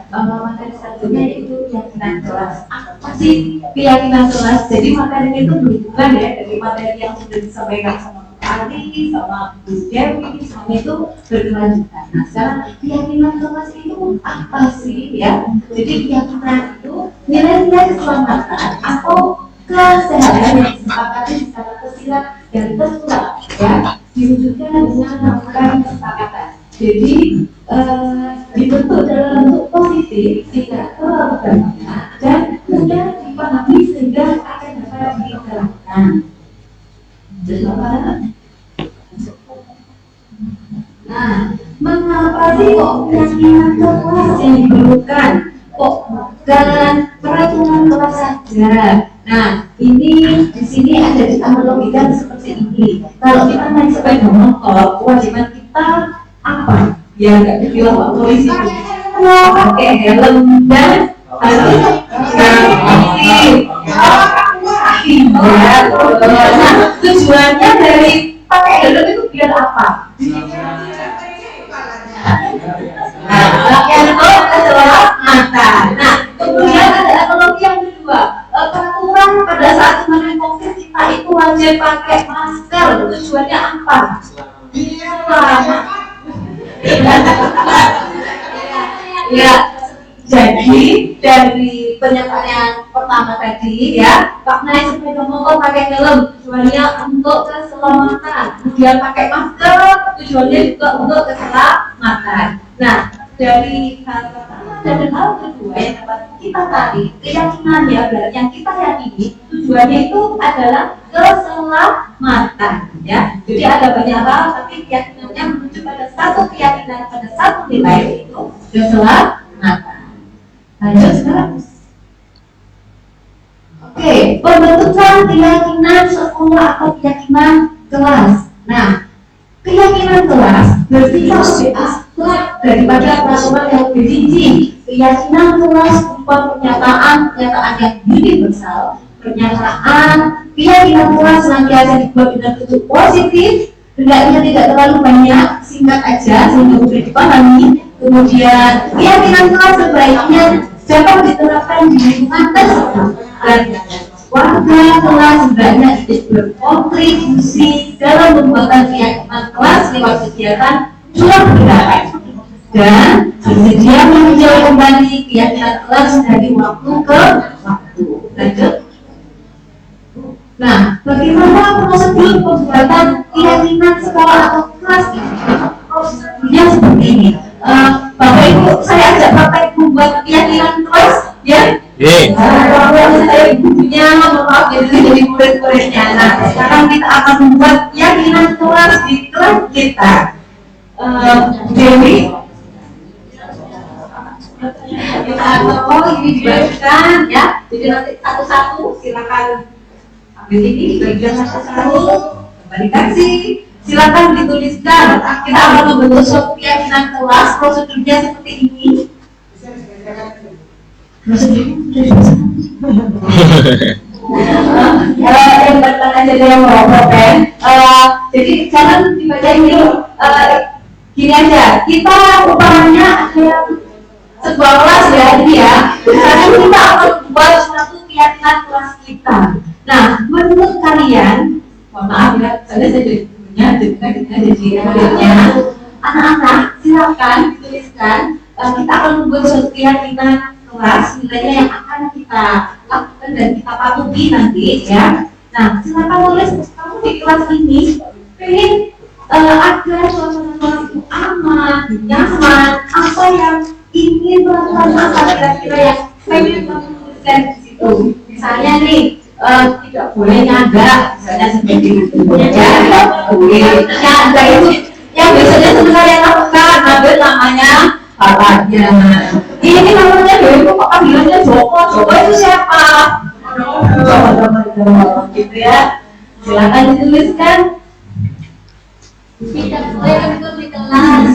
Materi satunya yaitu keyakinan kelas. Apa sih keyakinan kelas? Jadi materi itu berhubungan ya dari materi yang sudah disampaikan sama Pak Ali, sama Bu Dewi, sama itu berkelanjutan. Nah sekarang keyakinan kelas itu apa sih ya? Jadi keyakinan itu nilai-nilai keselamatan atau kesehatan yang disepakati secara tersirat dan tersurat ya diwujudkan dengan melakukan kesepakatan. Jadi dibentuk dalam bentuk positif, tidak terlalu banyak dan mudah dipahami sehingga akan dapat diterapkan. Nah, mengapa sih kok keyakinan kelas yang diperlukan? Kok bukan peraturan kelas saja? Nah, ini di sini ada dianalogikan seperti ini. Kalau kita naik sepeda motor, kewajiban kita apa? Ya nggak ditilang Pak Polisi. Pakai helm dan harus nah, tujuannya dari pakai helm itu biar apa? Yang itu adalah mata. Nah, kemudian ada analogi yang kedua. Peraturan pada saat kemarin COVID kita itu wajib pakai masker. Tujuannya apa? Ya, jadi dari pernyataan yang pertama tadi ya, Pak naik sepeda motor pakai helm tujuannya untuk keselamatan, kemudian pakai masker tujuannya juga untuk keselamatan. Nah, dari hal pertama dan hal kedua yang dapat kita tarik keyakinannya berarti yang kita yakini tujuannya itu adalah keselamatan ya. Jadi ada banyak hal tapi keyakinannya menuju pada satu keyakinan pada satu nilai itu keselamatan. Lanjut sekarang. Oke, pembentukan keyakinan sekolah atau keyakinan kelas. Nah, keyakinan kelas bersifat lebih abstrak daripada peraturan yang lebih rinci. Keyakinan kelas berupa pernyataan yang universal, pernyataan keyakinan kelas senantiasa dibuat dengan bentuk positif, hendaknya tidak terlalu banyak, singkat aja sehingga mudah dipahami. kemudian keyakinan kelas sebaiknya dapat diterapkan di lingkungan tersebut dan warga kelas hendaknya ikut berkontribusi dalam pembuatan keyakinan kelas lewat kegiatan jual beli dan bersedia meninjau kembali keyakinan kelas dari waktu ke waktu. Lanjut. Nah, bagaimana prosedur pembuatan keyakinan sekolah atau kelas ini? Prosedurnya seperti ini. Bapak Ibu, saya ajak praktek membuat keyakinan kelas, ya? Saya ibunya, maaf jadi murid-muridnya. Nah, sekarang kita akan membuat keyakinan kelas di kelas kita. Dewi, kita tolong ini dibagikan, ya. Jadi nanti satu-satu silakan. Ambil ini bagian satu-satu, kembali kasih. Silakan dituliskan. Kita akan membentuk suatu keyakinan kelas. Prosedurnya seperti ini. Yang bertanya jadi yang merokok kan. Jadi jangan dibacain dulu. Gini aja. Kita umpamanya ada sebuah kelas ya, ini ya. Sekarang kita akan membuat suatu keyakinan kelas kita. Nah, menurut kalian, mohon maaf ya, saya jadi muridnya, anak-anak silakan tuliskan. Kita akan membuat suatu keyakinan kelas nilainya yang akan kita lakukan dan kita patuhi nanti ya. Nah, silakan tulis kamu di kelas ini pengen agar suasana kelas itu aman, nyaman, apa yang ingin peraturan apa kira-kira yang pengen kamu tuliskan di situ. Misalnya nih, tidak boleh nyanda, misalnya seperti itu. Ya, tidak boleh nyanda itu yang biasanya sebenarnya lakukan, ambil namanya bapaknya. Ini namanya Dewi, kok panggilannya Joko? Joko itu siapa? Gitu ya. Silakan dituliskan. Tidak boleh ikut di kelas.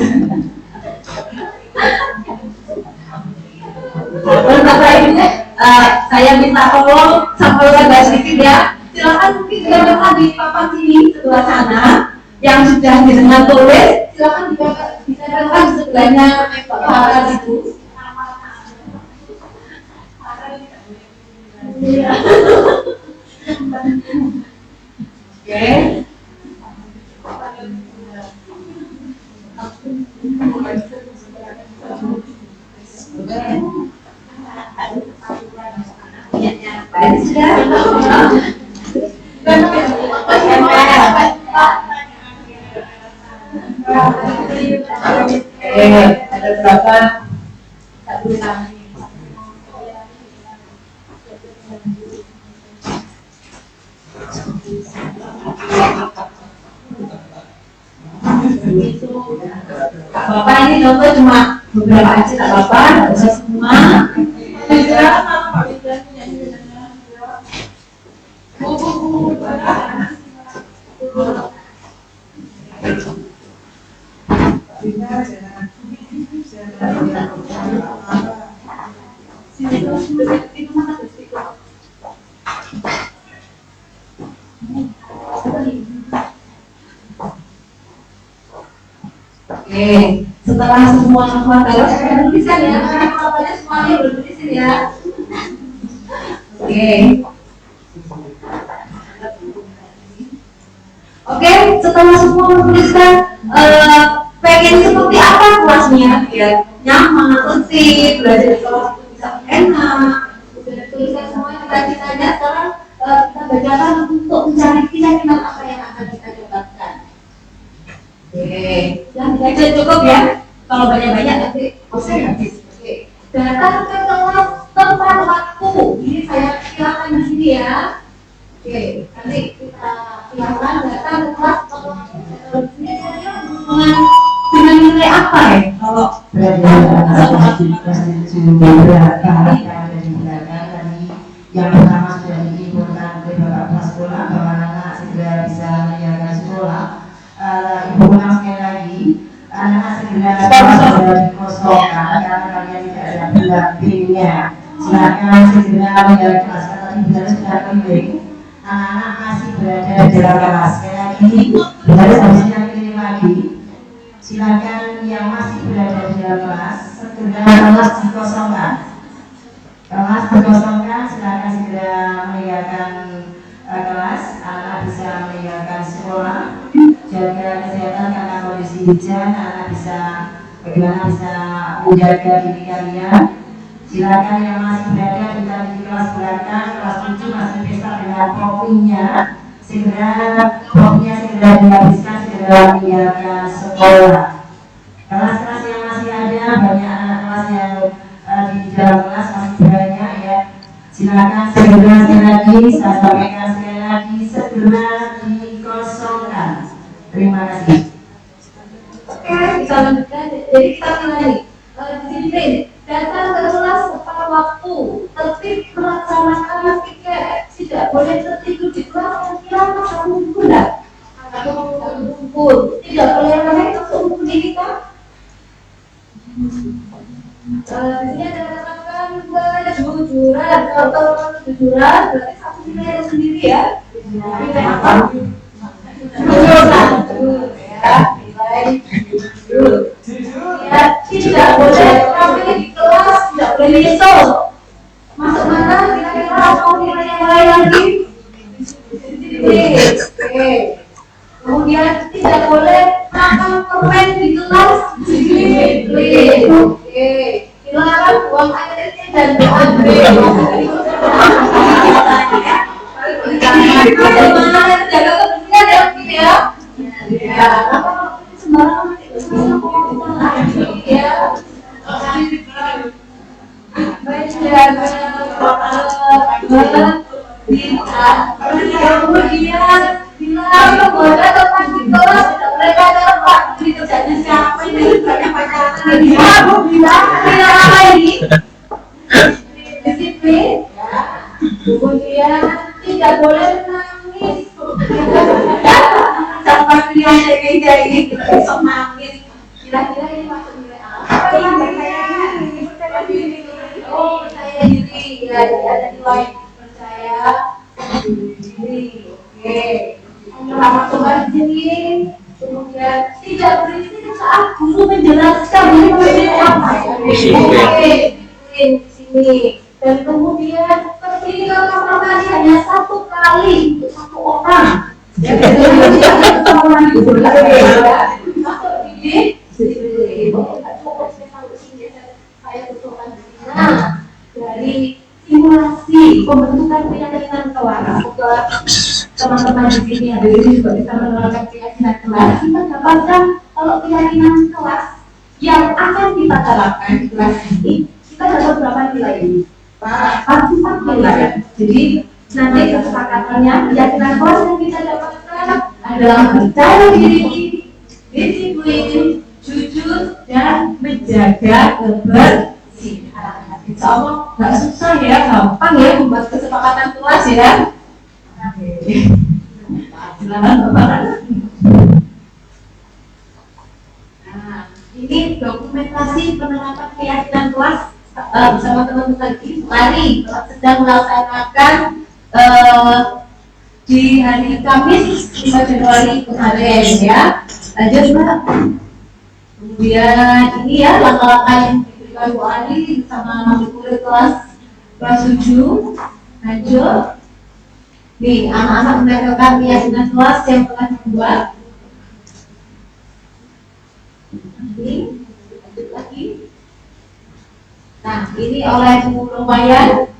Bapak Ibu, saya minta tolong sampaikan sedikit ya. Silakan mungkin sudah dapat di papan sini sebelah sana yang sudah didengar tulis. Silakan bisa dapat di sebelahnya Bapak Ibu. Oke. Baik sudah. Ada berapa? Satu lagi. Bapak ini contoh cuma beberapa aja, tak apa-apa, tidak usah semua. Oke, setelah semua materi saya tuliskan ya, karena matanya semuanya belum tulisin ya. Oke, setelah semua menuliskan pengen seperti apa kelasnya, biar nyaman, tertib, belajar di kelas itu bisa enak. Sudah tuliskan semua cita-citanya. Sekarang kita bacakan untuk mencari keyakinan apa yang akan kita dapatkan. Yang baca cukup ya. Kalau banyak-banyak nanti bosan habis. Datang ke kelas tepat waktu. Ini saya silakan di sini ya. Nanti kita silakan datang ke kelas tepat waktu. Dengan nilai apa ya? Kalau yang pertama sudah diinfokan oleh Bapak Kepala Sekolah bahwa anak segera bisa menjalankan sekolah. Ibu ulang sekali lagi, anak segera bisa dikosongkan karena kalian tidak ada pendampingnya. Silakan segera menjalankan kelas atau tidak sudah penting. Anak-anak masih berada di dalam kelas. Sekali lagi, harus harusnya pilih lagi. silakan yang masih berada di dalam kelas segera kelas dikosongkan. Kelas dikosongkan, silakan segera meninggalkan kelas. Anak bisa meninggalkan sekolah. Jaga kesehatan karena kondisi hujan. Anak bisa bagaimana bisa menjaga diri kalian. Silakan yang masih berada di kelas belakang, kelas 7 masih pesta dengan kopinya. Segera kopinya segera dihabiskan, segera meninggalkan sekolah. Kelas-kelas yang masih ada, banyak anak kelas yang di dalam kelas masih banyak ya. Silakan segera sekali lagi, saya sampaikan sekali lagi, segera dikosongkan. Terima kasih. Oke, kita lanjutkan. Jadi kita mulai disiplin, datang ke kelas tepat waktu, tertib melaksanakan tiket, tidak boleh tertidur di kelas yang kira satu bulan atau kumpul, tidak boleh naik ke umur kita. Di sini ada katakan kejujuran, atau kejujuran berarti satu nilai sendiri ya. Nilai apa? Jujur ya, nilai jujur. Ya, tidak boleh kami di kelas, tidak boleh nyesel. Masuk mana kira-kira atau nilai yang lain lagi? Oke. Kemudian tidak boleh makan permen di kelas. Oke. Dilarang buang air kecil dan berandre. Bagaimana jaga kebersihan ya? Ya. Sembarangan ya. Kemudian bila menggoda teman di kelas mereka dapat kerjanya siapa ini banyak pacaran lagi disiplin ya. Kemudian tidak boleh menangis sampai dia kayak ini besok nangis. Kira-kira ini masuk nilai apa yang percaya diri? Oh, percaya diri ya, ada nilai percaya diri. Oke, selamat kembali di sini. Kemudian tidak berisik saat guru menjelaskan ini apa. Oke, di sini. Dan kemudian terpilih ke kamar mandi hanya satu kali untuk satu orang. Ya, orang itu masuk di nah, dari simulasi pembentukan keyakinan kelas ke teman-teman di sini ada di sini juga bisa menerapkan keyakinan kelas. Kita dapatkan kalau keyakinan kelas yang akan kita terapkan di kelas ini, kita dapat berapa nilai ini? Pasti 4 nilai. Jadi nanti kesepakatannya keyakinan kelas yang kita dapatkan adalah percaya diri, disiplin, jujur, dan menjaga kebersihan. Insya Allah nggak susah ya, gampang ya membuat kesepakatan kelas ya. Silakan Bapak. Nah, ini dokumentasi penerapan keyakinan kelas bersama teman-teman ini. Mari sedang melaksanakan di hari Kamis 5 Januari kemarin ya. Lanjut Mbak. Kemudian ini ya langkah-langkah yang diberikan Bu Ali bersama matrikulasi kelas 7. Lanjut. Nih, anak-anak menempelkan keyakinan kelas yang telah dibuat. Ini, lanjut lagi. Nah, ini oleh Bu Lumayan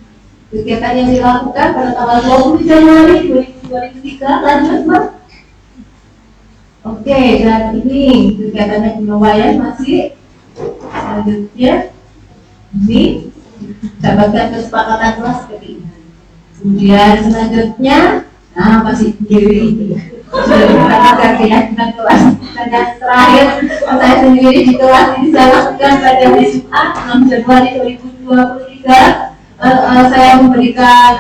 kegiatan yang dilakukan pada tanggal 20 Januari 2003. Lanjut Mbak. Oke, dan ini kegiatan yang lumayan masih selanjutnya ini dapatkan kesepakatan kelas seperti ini. Kemudian selanjutnya, nah masih sendiri ini sudah dapatkan keyakinan kelas. Dan yang terakhir, saya sendiri di kelas ini saya lakukan pada hari Jumat 6 Januari 2023. Saya memberikan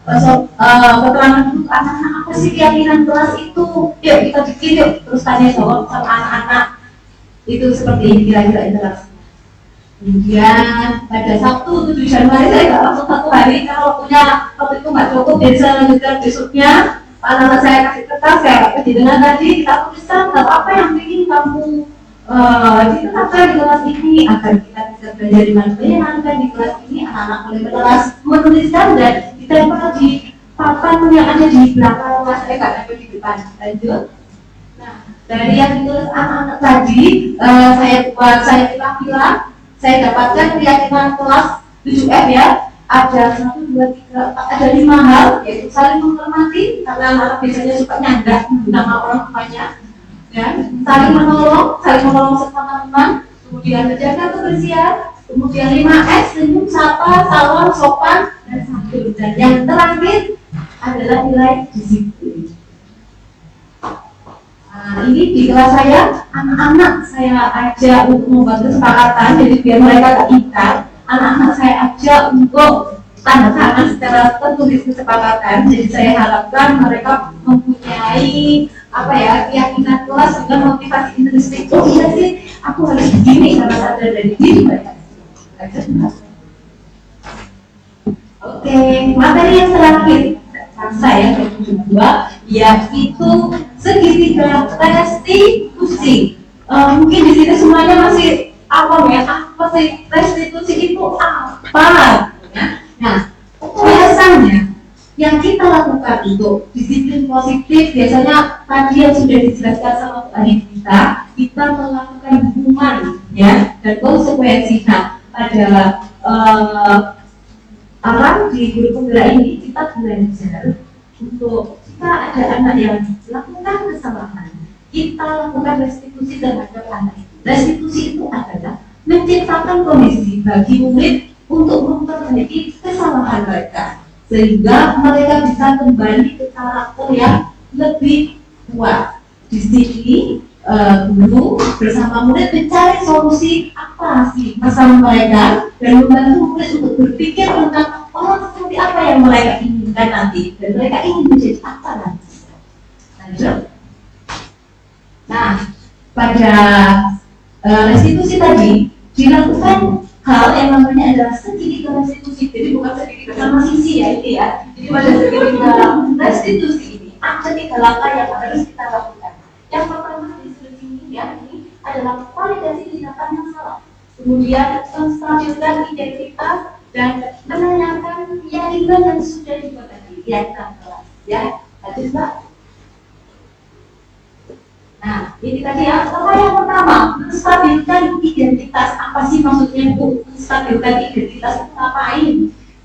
keterangan dulu anak-anak apa sih keyakinan kelas itu. Yuk kita bikin yuk, terus tanya jawab sama anak-anak itu seperti ini kira-kira interaksi. Kemudian pada Sabtu 7 Januari saya nggak langsung 1 hari karena waktu itu nggak cukup, jadi saya lanjutkan besoknya. Anak-anak saya kasih kertas, saya kasih dengan tadi kita tuliskan apa yang ingin kamu ditetapkan di kelas ini agar kita bisa belajar dengan menyenangkan di kelas ini. Anak-anak boleh menuliskan dan ditempel di papan yang ada di belakang kelas, nggak di depan. Lanjut. Nah, dari yang ditulis anak-anak tadi, saya pilah-pilah, saya dapatkan keyakinan kelas 7F ya. Ada 1, 2, 3, 4, ada 5 hal, yaitu saling menghormati, karena anak biasanya suka nyandak nama orang tuanya, ya. Saling menolong sesama teman, kemudian menjaga kebersihan, kemudian 5S, senyum, sapa, salam, sopan, dan santun. Dan yang terakhir adalah nilai disiplin. Nah, ini di kelas saya, anak-anak saya ajak untuk membuat kesepakatan, jadi biar mereka terikat. Anak-anak saya ajak untuk tanda tangan secara tertulis kesepakatan. Jadi saya harapkan mereka mempunyai keyakinan kelas dengan motivasi intrinsik. Oh iya sih, aku harus begini karena sadar dari diri mereka. Oke, materi yang terakhir saya yang kedua yaitu segitiga restitusi. Mungkin di sini semuanya masih apa sih restitusi itu apa? Nah, biasanya yang kita lakukan itu disiplin positif. Biasanya tadi yang sudah dijelaskan sama Bu Adi kita melakukan hubungan ya dan konsekuensi. Nah, pada di guru penggerak ini kita belajar untuk kita ada anak yang melakukan kesalahan, kita lakukan restitusi terhadap anak itu. Restitusi itu adalah menciptakan kondisi bagi murid untuk memperbaiki kesalahan mereka sehingga mereka bisa kembali ke karakter yang lebih kuat. Di sini guru bersama murid mencari solusi apa sih masalah mereka dan membantu murid untuk berpikir tentang seperti apa yang mereka inginkan nanti dan mereka ingin menjadi apa nanti. Lanjut. Nah, pada restitusi tadi dilakukan hal yang namanya adalah segitiga restitusi. Jadi bukan segitiga sama sisi ya ini ya. Jadi pada segitiga restitusi ini ada 3 langkah yang harus kita lakukan. Yang pertama di sini ya, ini adalah validasi tindakan yang salah. Kemudian menstabilkan identitas dan menanyakan keyakinan yang sudah dibuat tadi, keyakinan kelas. Ya, lanjut Mbak. Nah, ini tadi apa yang pertama, menstabilkan identitas. Apa sih maksudnya Bu? Menstabilkan identitas itu ngapain?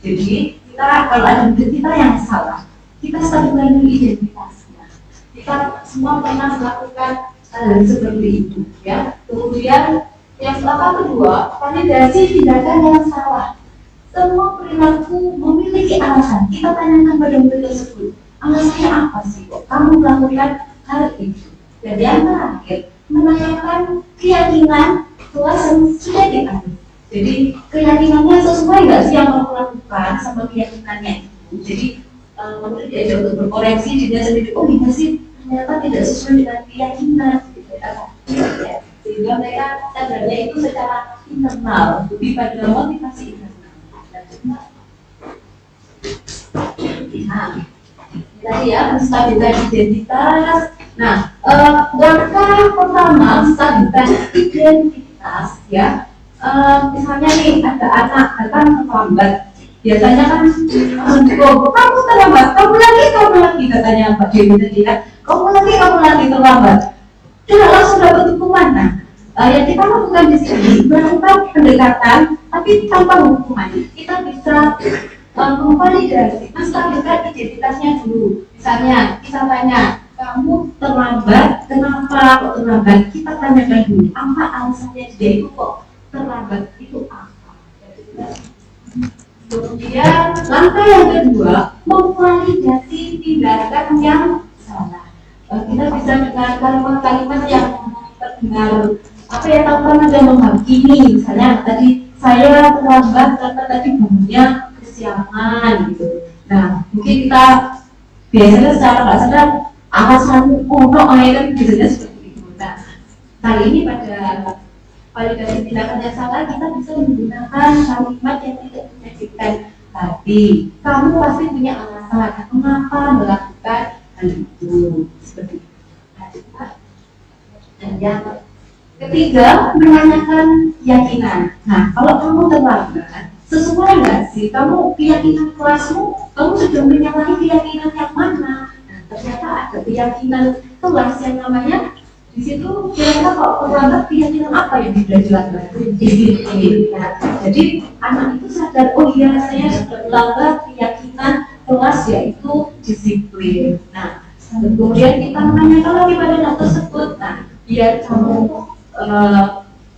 Jadi, kita kalau ada identitas yang salah, kita stabilkan dulu identitasnya. Kita semua pernah melakukan hal seperti itu, ya. Kemudian yang kedua, validasi tindakan yang salah. Semua perilaku memiliki alasan. Kita tanyakan pada murid tersebut, alasannya apa sih kok kamu melakukan hal itu? Dan yang terakhir, menanyakan keyakinan kelas yang sudah diambil. Jadi keyakinannya sesuai nggak sih yang kamu lakukan sama keyakinannya itu. Jadi murid diajak untuk berkoreksi dirinya sendiri. Oh iya sih, ternyata tidak sesuai dengan keyakinan. Gitu, ya. Sehingga mereka sadarnya itu secara internal, lebih pada motivasi internal. Nah, tadi ya, menstabilkan identitas. Nah, langkah pertama menstabilkan identitas ya. Misalnya nih ada anak datang terlambat. Biasanya kan kamu terlambat, kamu lagi katanya Pak Dewi tadi kan. Kamu lagi terlambat. Sudah langsung dapat hukuman. Nah, yang kita lakukan di sini melakukan pendekatan tapi tanpa hukuman. Kita bisa memvalidasi, menstabilkan identitasnya dulu. Misalnya kita tanya, kamu terlambat, kenapa kok terlambat? Kita tanyakan dulu, apa alasannya dia itu kok terlambat, itu apa? Kemudian langkah yang kedua, memvalidasi tindakan yang salah. Kita bisa dengan kalimat-kalimat yang terdengar tanpa ada menghakimi. Misalnya tadi saya terlambat karena tadi bangunnya kesiangan gitu. Nah, mungkin kita biasanya secara nggak sadar alasanmu kan biasanya seperti itu. Nah, kali ini pada validasi tindakan yang salah kita bisa menggunakan kalimat yang tidak menyakitkan. Tapi kamu pasti punya alasan mengapa melakukan hal itu seperti itu. Dan yang ketiga ketiga, menanyakan keyakinan. Nah, kalau kamu terlambat, sesuai nggak sih kamu keyakinan kelasmu? Kamu sudah menyalahi keyakinan yang mana? Nah, ternyata ada keyakinan kelas yang namanya di situ kira-kira kok terlambat keyakinan apa yang sudah dilanggar? Disiplin. Nah, jadi anak itu sadar, oh iya saya sudah melanggar keyakinan kelas yaitu disiplin. Nah, kemudian kita menanyakan lagi pada anak tersebut. Nah, biar kamu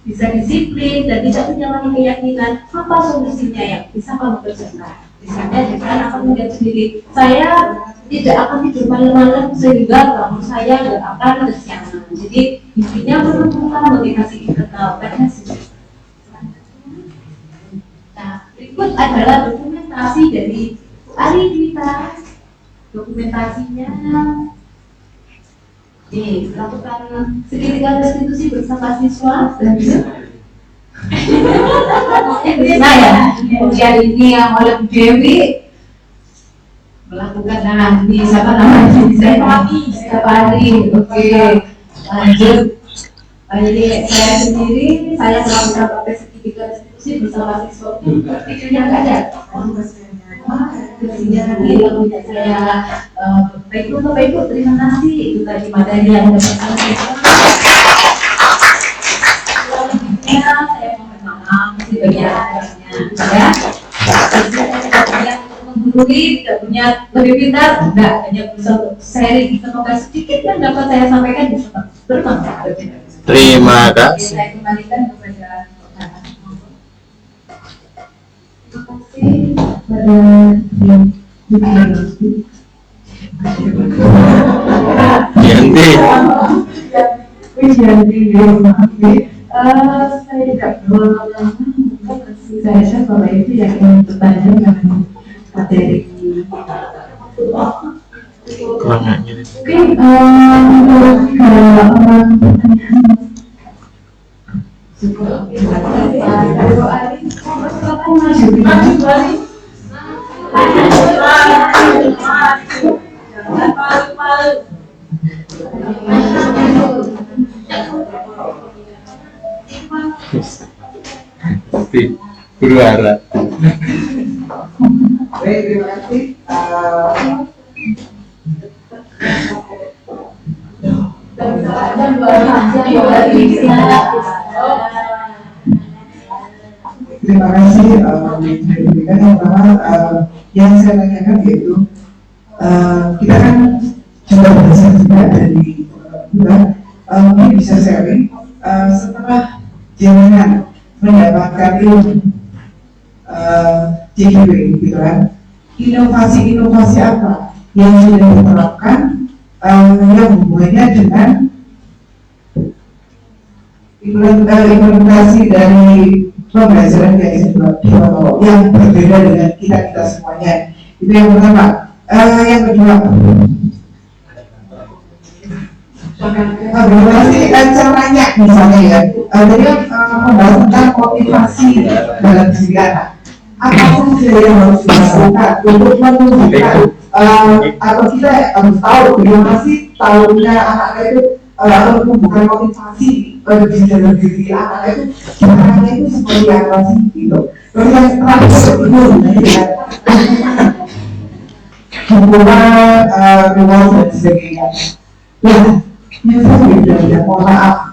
bisa disiplin dan tidak menyalahi keyakinan, apa solusinya yang bisa kamu kerjakan? Misalnya dengan akan melihat sendiri, saya tidak akan tidur malam-malam sehingga bangun saya tidak akan kesiangan. Jadi intinya menemukan motivasi internal pada sendiri. Nah, berikut adalah dokumentasi dari Ari Dita. Dokumentasinya lakukan segitiga restitusi bersama siswa dan Nah ya, kemudian ini yang oleh Bu Dewi melakukan di siapa namanya? Setiap hari. Oke, lanjut. Jadi saya sendiri melakukan praktek segitiga restitusi bersama siswa. Videonya nggak ada. Lalu saya Bapak Ibu terima kasih itu tadi materi yang dapat saya mohon maaf sebagian ya. Yang menggurui tidak punya lebih pintar, enggak hanya bisa untuk sharing. Semoga sedikit yang dapat saya sampaikan bisa bermanfaat. Terima kasih. Saya kembalikan kepada terima kasih pada Yanti. Saya tidak berlama-lama, mungkin saya Bapak Ibu yang ingin bertanya dengan materi. Mungkin Tapi berharap. Baik, terima kasih. Terima kasih. Yang pertama yang saya tanyakan yaitu kita kan juga belajar juga dari mungkin bisa sharing setelah jenengan mendapatkan ilmu JGW gitu kan, inovasi-inovasi apa yang sudah diterapkan yang hubungannya dengan implementasi dari pembelajaran yang berbeda dengan kita semuanya. Itu yang pertama. Yang kedua, bagaimana sih caranya misalnya ya? Jadi membahas tentang motivasi dalam diri anak. Apa saja yang harus dilakukan untuk menunjukkan atau kita harus tahu bagaimana sih tahunya anak itu atau bukan motivasi di dalam diri anak itu caranya itu seperti apa sih gitu. Terus yang terakhir itu ya hubungan reward dan sebagainya. Ya, ini saya beda. Mohon maaf.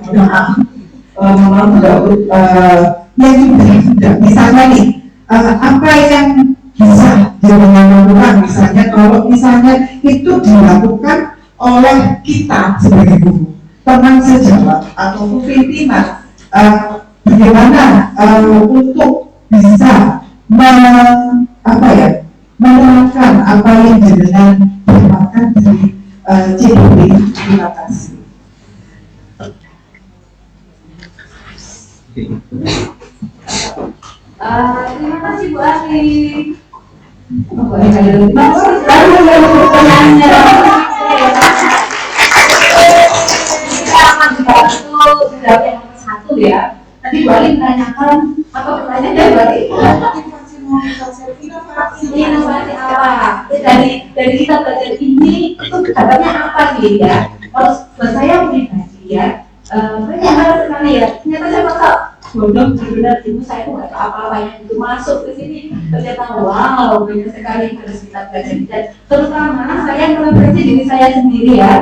Yang sudah misalnya nih, apa yang bisa jangan lakukan misalnya kalau misalnya itu dilakukan oleh kita sebagai guru, teman sejawat atau pimpinan, bagaimana untuk bisa menerapkan apa yang jenengan dapatkan dari CDP. Terima kasih. Terima kasih Bu Ari. Kita akan dibantu jawab yang nomor 1 ya. Tadi Bu Ari menanyakan apa pertanyaannya Bu Ari? Inovasi apa? Dari kita belajar ini itu dapatnya apa sih ya? Kalau buat saya pribadi ya, banyak hal sekali ya. bodoh benar-benar ibu saya tuh nggak tahu apa-apanya itu masuk ke sini ternyata wow banyak sekali yang harus kita pelajari dan terutama saya merefleksi diri saya sendiri ya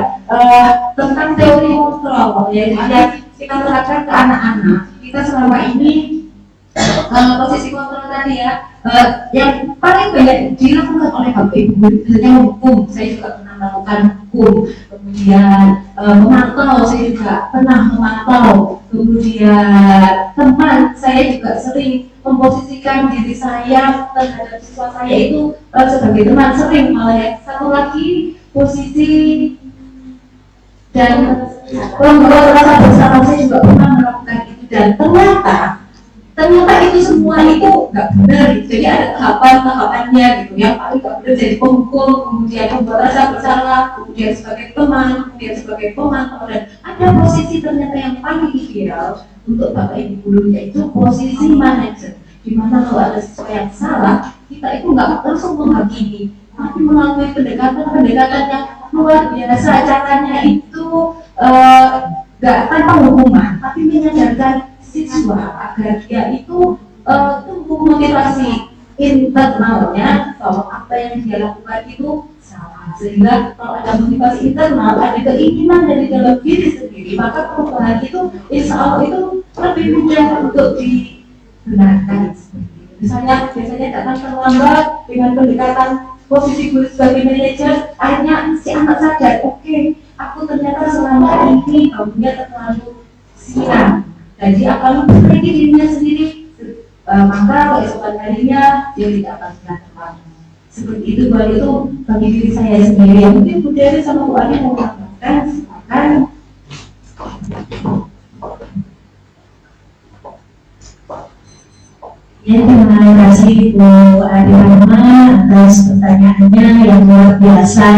tentang teori kontrol ya yang kita terapkan ke anak-anak kita selama ini posisi kontrol tadi ya yang paling banyak dilakukan oleh bapak ibu biasanya hukum saya juga pernah melakukan hukum kemudian memantau saya juga pernah memantau kemudian teman saya juga sering memposisikan diri saya terhadap siswa saya itu sebagai teman sering malah ya satu lagi posisi dan membuat rasa bersama saya juga pernah melakukan itu dan ternyata itu semua itu nggak benar gitu. Jadi ada tahapan-tahapannya gitu yang paling nggak benar jadi pemukul kemudian membuat rasa bersalah kemudian sebagai teman kemudian sebagai pemantau dan ada posisi ternyata yang paling ideal untuk bapak ibu gurunya itu posisi manajer di mana kalau ada siswa yang salah kita itu nggak langsung menghakimi tapi melalui pendekatan yang luar biasa caranya itu nggak tanpa hukuman tapi menyadarkan siswa agar dia itu tumbuh motivasi internalnya bahwa apa yang dia lakukan itu salah sehingga kalau ada motivasi internal ada keinginan dari dalam diri sendiri maka perubahan itu insya Allah itu lebih mudah untuk dibenarkan misalnya biasanya datang terlambat dengan pendekatan posisi guru sebagai manajer akhirnya si anak sadar oke, aku ternyata selama ini kamunya terlalu siang jadi akan memperbaiki dirinya sendiri maka keesokan harinya dia tidak akan pernah terlambat seperti itu bahwa itu bagi diri saya sendiri yang mungkin Bu Dewi sama Bu Ani mau mengatakan silakan. Ya, terima kasih Bu Arimana atas pertanyaannya yang luar biasa.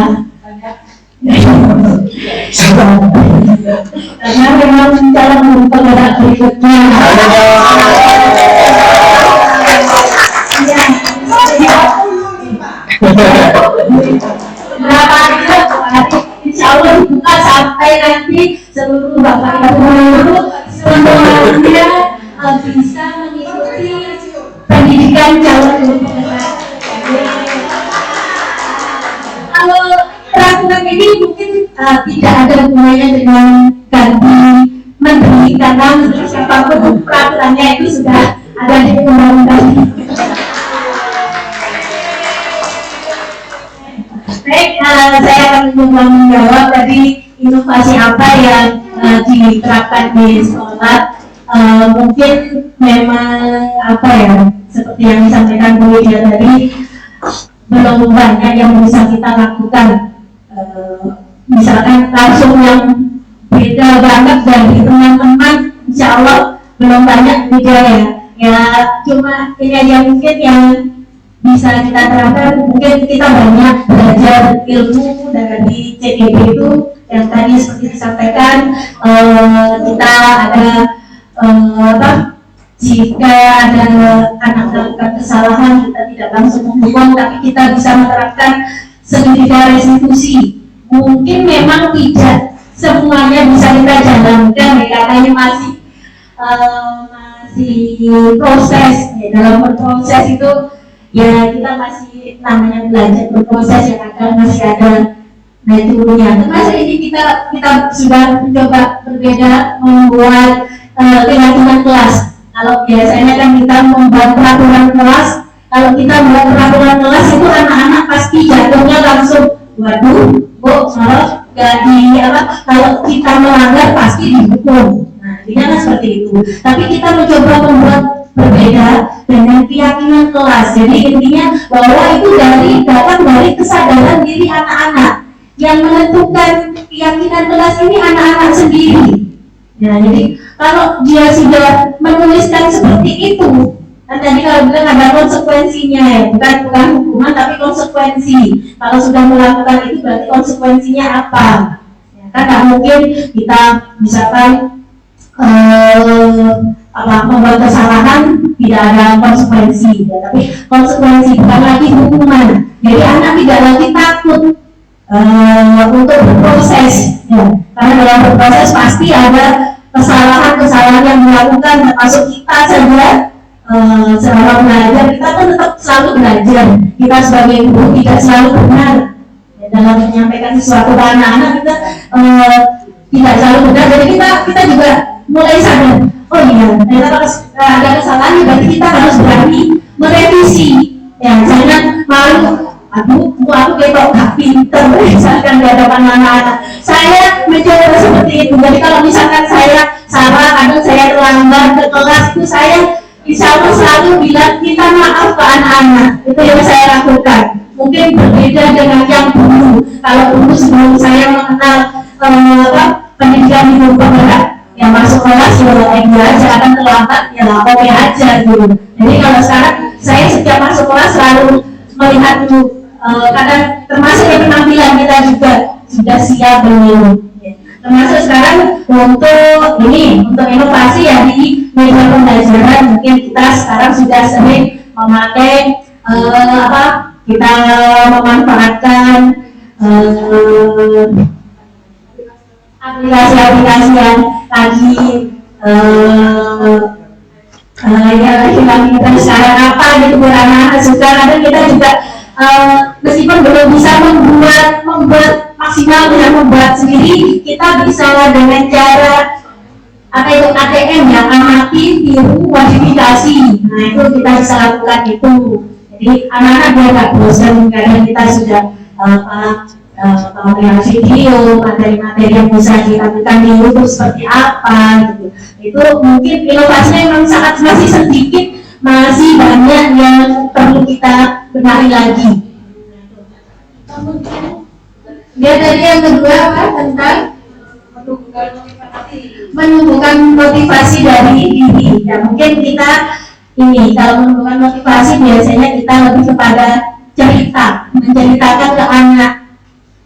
Karena memang calon penggerak berikutnya. Berapa hari? Insya Allah dibuka sampai nanti seluruh bapak ibu semuanya bisa mengikuti pendidikan calon penggerak. Kalau peraturan ini mungkin tidak ada hubungannya dengan ganti menteri karena siapapun peraturannya itu sudah ada di undang-undang. Baik, saya akan mencoba menjawab tadi inovasi apa yang diterapkan di sekolah. Mungkin memang apa ya, seperti yang disampaikan Bu Lydia tadi, belum banyak yang bisa kita lakukan. Misalkan langsung yang beda banget dari teman-teman, insya Allah belum banyak juga ya cuma ini aja mungkin yang bisa kita terapkan. Mungkin kita banyak belajar ilmu dari CDB itu yang tadi seperti disampaikan, kita ada jika ada anak melakukan kesalahan kita tidak langsung menghukum tapi kita bisa menerapkan segitiga restitusi. Mungkin memang tidak semuanya bisa kita jalankan ya, karena masih proses ya. Dalam berproses itu ya kita masih namanya belajar berproses yang akan masih ada naik turunnya. Termasuk ini kita sudah mencoba berbeda membuat keyakinan kelas. Kalau biasanya kan kita membuat peraturan kelas, kalau kita membuat peraturan kelas itu anak-anak pasti jatuhnya langsung waduh, kok salah gak di apa, kalau kita melanggar pasti dihukum. Nah, intinya kan seperti itu. Tapi kita mencoba membuat berbeda dengan keyakinan kelas. Jadi intinya bahwa itu datang dari kesadaran diri anak-anak. Yang menentukan keyakinan kelas ini anak-anak sendiri. Nah, jadi kalau dia sudah menuliskan seperti itu, kan tadi kalau bilang ada konsekuensinya ya, bukan hukuman tapi konsekuensi. Kalau sudah melakukan itu berarti konsekuensinya apa? Ya, kan nggak mungkin kita misalkan membuat kesalahan tidak ada konsekuensi, ya, tapi konsekuensi bukan lagi hukuman. Jadi anak tidak lagi takut untuk berproses, ya. Karena dalam berproses pasti ada kesalahan-kesalahan yang dilakukan, termasuk kita saja selama belajar, kita kan tetap selalu belajar. Kita sebagai guru tidak selalu benar dalam menyampaikan sesuatu ke anak-anak, kita tidak selalu benar. Jadi kita juga mulai sadar, oh iya, ternyata ada kesalahan, berarti kita harus berani merevisi. Ya, jangan malu, aku ketok gak pinter, misalkan di hadapan anak-anak. Saya mencoba seperti itu. Jadi kalau misalkan saya salah, kadang saya terlambat ke kelas, itu saya insya Allah selalu bilang minta maaf ke anak-anak. Itu yang saya lakukan. Mungkin berbeda dengan yang dulu. Kalau dulu sebelum saya mengenal pendidikan di Barat, yang masuk kelas ya aja, akan terlambat ya oke aja gitu. Jadi kalau sekarang saya setiap masuk kelas selalu melihat dulu, kadang termasuk yang penampilan kita juga sudah siap belum. Termasuk sekarang untuk inovasi ya di media pembelajaran, mungkin kita sekarang sudah sering memakai kita memanfaatkan aplikasi-aplikasi yang lagi kita sekarang apa gitu, anak-anak suka. Kadang kita juga meskipun belum bisa membuat maksimal dengan membuat sendiri, kita bisa dengan cara ATM yang amati, tiru, modifikasi. Nah itu kita bisa lakukan itu. Jadi anak-anak biar nggak bosan, karena kita sudah dengan video, materi-materi yang bisa ditampilkan di YouTube seperti apa gitu. Itu mungkin inovasinya memang sangat masih sedikit, masih banyak yang perlu kita benahi lagi. Dia tadi yang kedua apa tentang menumbuhkan motivasi dari diri. Ya mungkin kita kalau menumbuhkan motivasi biasanya kita lebih kepada cerita, menceritakan ke anak.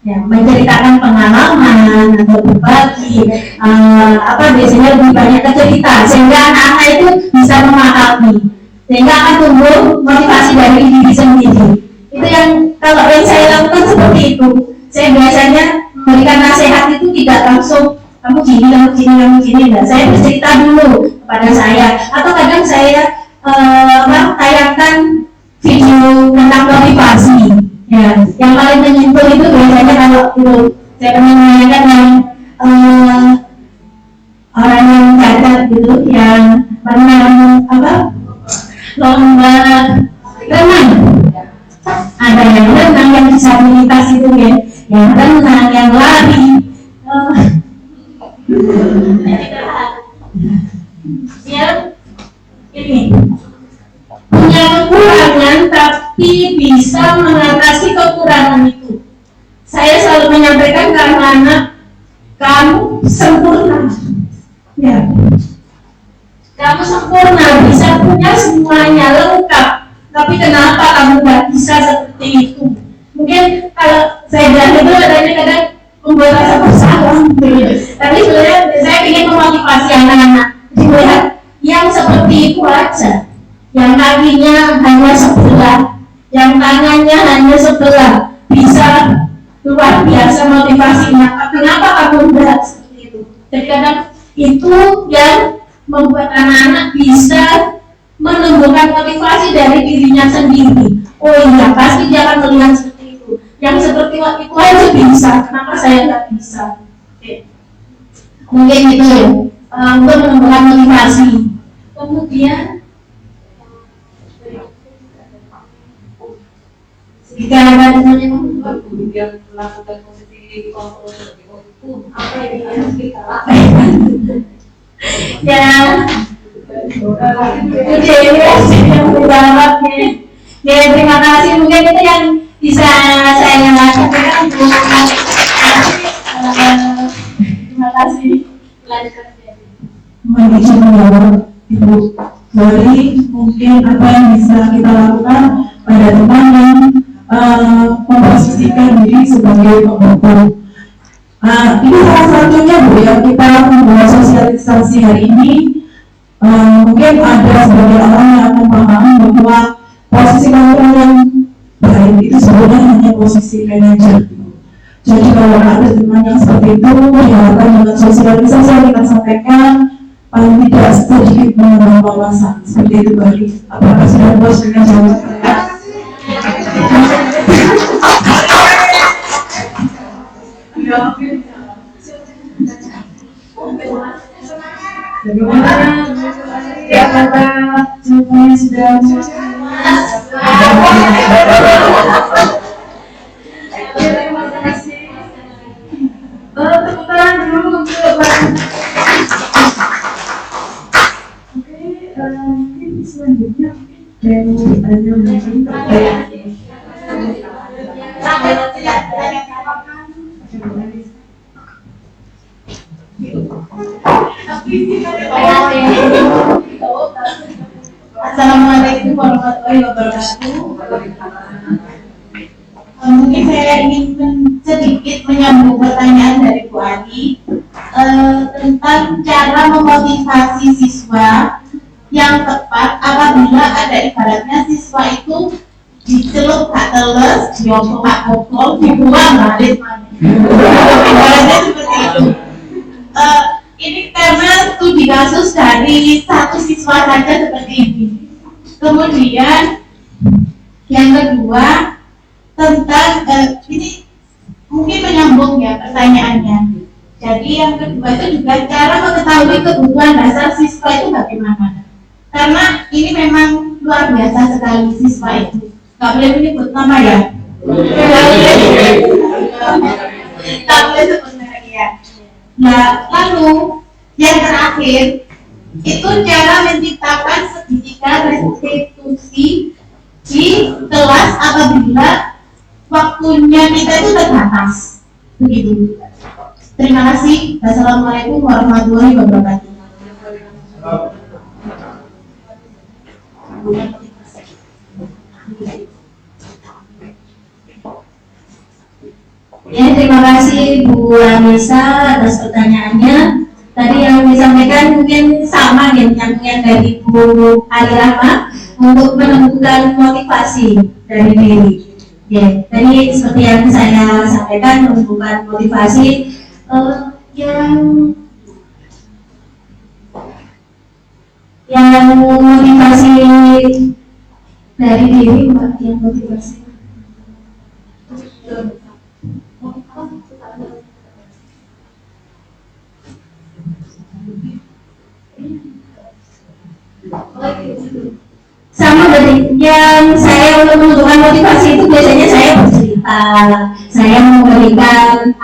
Ya, menceritakan pengalaman atau berbagi biasanya lebih banyak ke cerita, sehingga anak-anak itu bisa memahami, sehingga akan tumbuh motivasi dari diri sendiri. Itu yang kalau yang saya lakukan seperti itu. Saya biasanya memberikan nasihat itu tidak langsung kamu gini, enggak. Saya bercerita dulu kepada saya, atau kadang saya tayangkan video tentang motivasi. Ya, yang paling menyentuh itu biasanya kalau itu saya pernah menanyakan yang orang yang cacat gitu, yang menang lomba renang. Ada yang renang, yang disabilitas itu ya, yang renang, yang lari. Yang ini punya kekurangan tapi bisa mengatasi kekurangan itu. Saya selalu menyampaikan ke anak-anak, kamu sempurna. Ya, kamu sempurna, bisa punya semuanya lengkap. Tapi kenapa kamu nggak bisa seperti itu? Mungkin kalau saya bilang itu kadang-kadang membuat rasa bersalah. Tapi sebenarnya saya ingin memotivasi anak-anak melihat yang seperti itu aja. Yang kakinya hanya sebelah, yang tangannya hanya sebelah, bisa luar biasa motivasinya. Kenapa kamu berat seperti itu? Jadi kadang itu yang membuat anak-anak bisa menumbuhkan motivasi dari dirinya sendiri. Oh iya, pasti dia akan melihat seperti itu. Yang seperti itu aja bisa, kenapa saya nggak bisa? Oke. Mungkin itu ya, untuk menumbuhkan motivasi. Kemudian jika ada temannya yang melakukan posisi kontrol itu apa yang harus kita lakukan? Ya, itu yang menjawabnya. Ya, terima kasih. Mungkin itu yang bisa saya lakukan. Terima kasih. Mohon menjawab Ibu Lori, mungkin apa yang bisa kita lakukan pada teman yang memposisikan diri sebagai pembantu. Ini salah satunya Bu ya, kita membuat sosialisasi hari ini. Mungkin ada sebagai orang yang memahami bahwa posisi kontrol yang baik itu sebenarnya hanya posisi manajer. Jadi kalau ada teman yang seperti itu, diharapkan dengan sosialisasi yang kita sampaikan, paling tidak sedikit menambah wawasan. Seperti itu Bari. Apakah sudah puas dengan jawaban saya? Bagaimana? Apakah jawabannya sudah puas? Terima kasih. Tepuk tangan dulu untuk mungkin selanjutnya dari ada mungkin pertanyaan. Assalamualaikum warahmatullahi wabarakatuh. Mungkin saya ingin sedikit menyambung pertanyaan dari Bu Ani tentang cara memotivasi siswa yang tepat apabila ada ibaratnya siswa itu dicelup gak teles, diomong gak kokol, dibuang balik mana. Ibaratnya seperti itu. Ini karena studi kasus dari satu siswa saja seperti ini. Kemudian yang kedua tentang ini mungkin menyambung ya pertanyaannya. Jadi yang kedua itu juga cara mengetahui kebutuhan dasar siswa itu bagaimana. Karena ini memang luar biasa sekali siswa itu. Gak boleh menyebut nama ya. Gak boleh sebut nama ya. Nah, lalu yang terakhir itu cara menciptakan segitiga restitusi di kelas apabila waktunya kita itu terbatas. Begitu. Terima kasih. Wassalamualaikum warahmatullahi wabarakatuh. Ya, terima kasih Bu Anissa atas pertanyaannya. Tadi yang disampaikan mungkin sama dengan yang dari Bu Ali Rahma untuk menentukan motivasi dari diri. Ya, tadi seperti yang saya sampaikan menentukan motivasi yang motivasi dari diri, Mbak, yang motivasi. Sama dari yang saya untuk menentukan motivasi itu biasanya saya bercerita, saya memberikan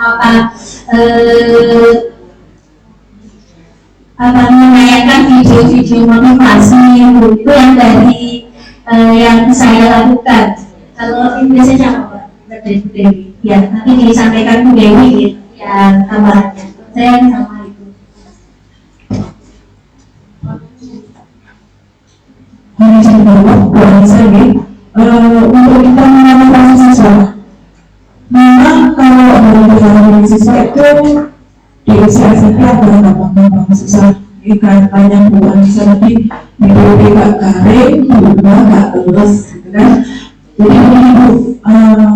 menayangkan video-video motivasi itu yang dari yang saya lakukan. Kalau ini biasanya apa dari Bu Dewi? Ya, nanti disampaikan Bu Dewi gitu, ya tambahannya. Saya sama itu. Ini sebenarnya buat saya untuk kita memotivasi siswa. Memang kalau memotivasi siswa itu di usia SMP adalah gampang-gampang susah. Ikan panjang bukan bisa lebih diberi gak garing, diberi gak lulus, gitu kan? Jadi begitu perlu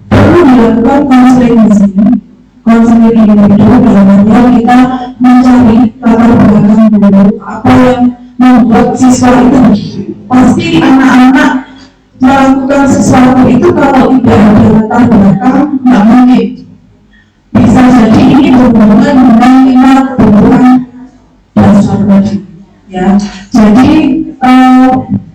dilakukan konseling di sini. Konseling individu dalam artian kita mencari latar belakang dulu apa yang membuat siswa itu. Pasti anak-anak melakukan sesuatu itu kalau tidak ada latar belakang nggak mungkin. Bisa jadi ini berhubungan dengan 5 kebutuhan dasar tadi, ya. Jadi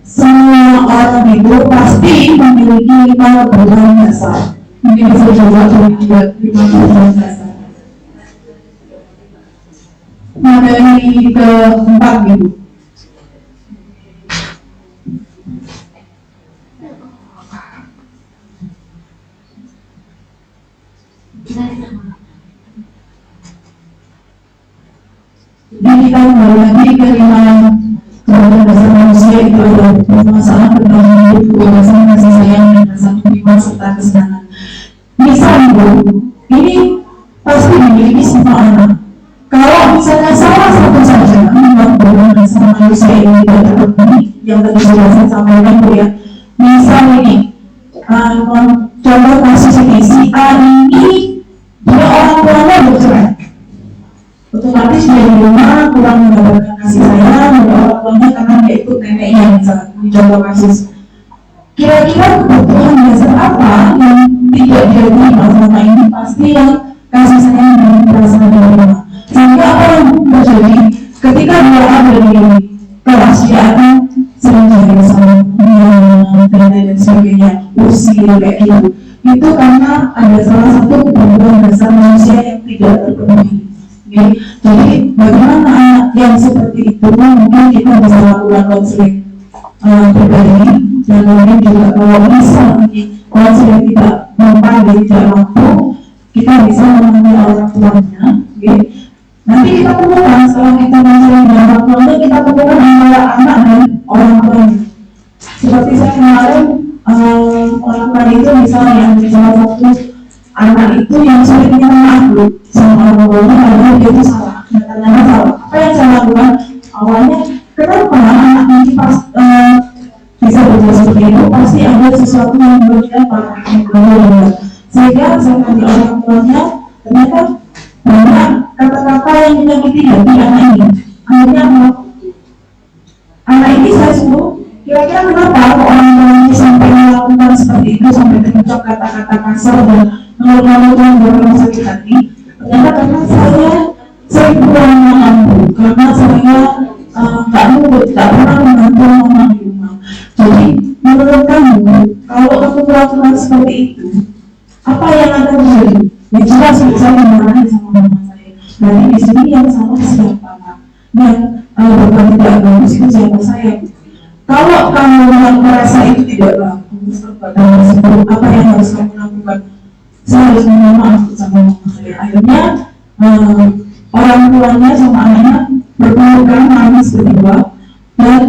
semua orang itu pasti memiliki 5 kebutuhan dasar. Mungkin bisa coba buat 5 kebutuhan dasar. Materi keempat gitu. Jadi kita kembali lagi ke 5 kebutuhan dasar manusia itu ada masalah tentang hidup, kebebasan, kasih sayang, dan rasa terima serta kesenangan. Misal ini pasti dimiliki semua anak. Kalau misalnya salah satu saja membuat kebutuhan dasar manusia ini tidak terpenuhi, yang tadi sudah saya sampaikan Bu ya. Misal ini contoh kasus ini, si A ini kira-kira kebutuhan dasar apa yang tidak dia terima selama ini? Pasti yang kasih sayang dan perasaan di rumah. Sehingga apa yang terjadi ketika dia ada di kelas, dia akan sering jadi sama dan lain sebagainya, usil kayak gitu. Itu karena ada salah satu kebutuhan dasar manusia yang tidak terpenuhi. Okay. Jadi bagaimana anak yang seperti itu mungkin kita bisa lakukan konseling pribadi, dan mungkin juga kalau bisa konseling tidak mampu, tidak mampu, kita bisa menemui orang tuanya. Okay. Nanti kita temukan setelah kita konseling dengan orang tuanya, kita temukan antara anak dan orang tuanya. Seperti saya kemarin orang tua itu misalnya salah satu anak itu yang sulit minta maaf sama orang tuanya karena dia itu salah, ternyata salah. Apa yang saya lakukan awalnya, kenapa anak ini pas bisa berbuat seperti itu, pasti ada sesuatu yang memberikan parah sehingga saya tanya orang tuanya, ternyata banyak kata-kata yang menyakiti hati anak ini. Akhirnya anak ini saya suruh, kira-kira kenapa orang tua sampai melakukan seperti itu, sampai terucap kata-kata kasar dan mengeluarkan yang berasa sakit hati? Ternyata karena saya kurang mengampu, karena saya tak pernah membantu mama di rumah. Jadi menurut kamu, kalau kamu melakukan seperti itu, apa yang akan terjadi? Ya jelas saya dimarahi sama mama saya. Berarti di sini yang salah siapa? Yang bukan tidak bagus itu siapa saya? Kalau kamu merasa itu tidak bagus, apa yang harus kamu lakukan? Saya harus minta maaf sama mama saya. Akhirnya orang tuanya sama anaknya berpelukan, nangis berdua, dan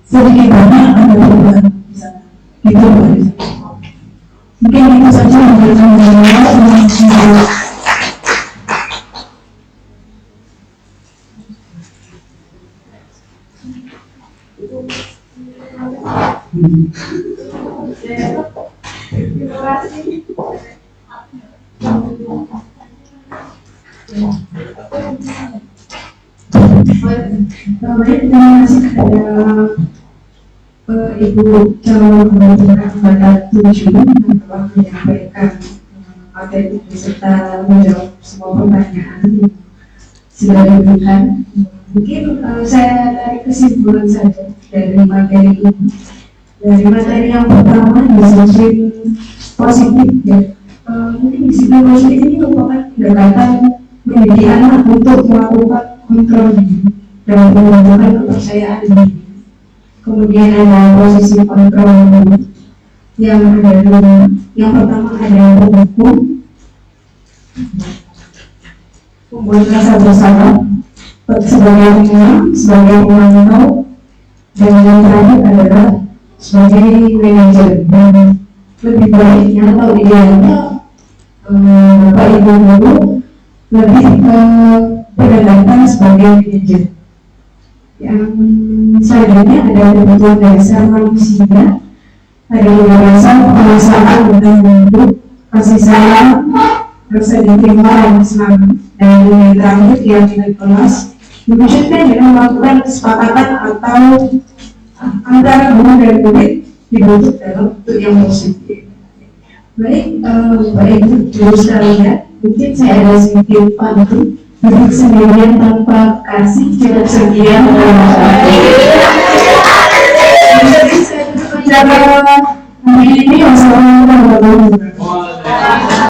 sedikit banyak ada perubahan di sana. Itu mungkin itu saja yang bisa saya. Baik, terima kasih kepada Ibu calon pembicara pada 7 yang telah menyampaikan materi beserta menjawab semua pertanyaan yang sudah diberikan. Mungkin saya tarik kesimpulan saja dari materi ini. Dari materi yang pertama, disiplin positif ya. Mungkin disiplin positif ini merupakan pendekatan mendidik anak untuk melakukan kontrol diri dan menumbuhkan kepercayaan diri. Kemudian ada posisi kontrol yang ada yang pertama ada hukum, membuat rasa bersalah sebagai pemantau, dan yang terakhir adalah sebagai manajer. Dan lebih baiknya atau idealnya Bapak Ibu Guru lebih berdekatan sebagai manajer. Yang selanjutnya ada kebutuhan dasar manusia, ada rasa perasaan dan hidup, kasih sayang, rasa diterima dan senang. Dan yang terakhir yang di kelas diwujudkan dengan melakukan kesepakatan atau antara guru dan murid dibentuk dalam bentuk yang positif. Baik, Bapak Ibu Guru sekalian, mungkin saya ada sedikit pantun. Duduk sendirian tanpa kasih, tidak sedia. Jadi saya menjaga hari ini, wassalamualaikum warahmatullahi wabarakatuh.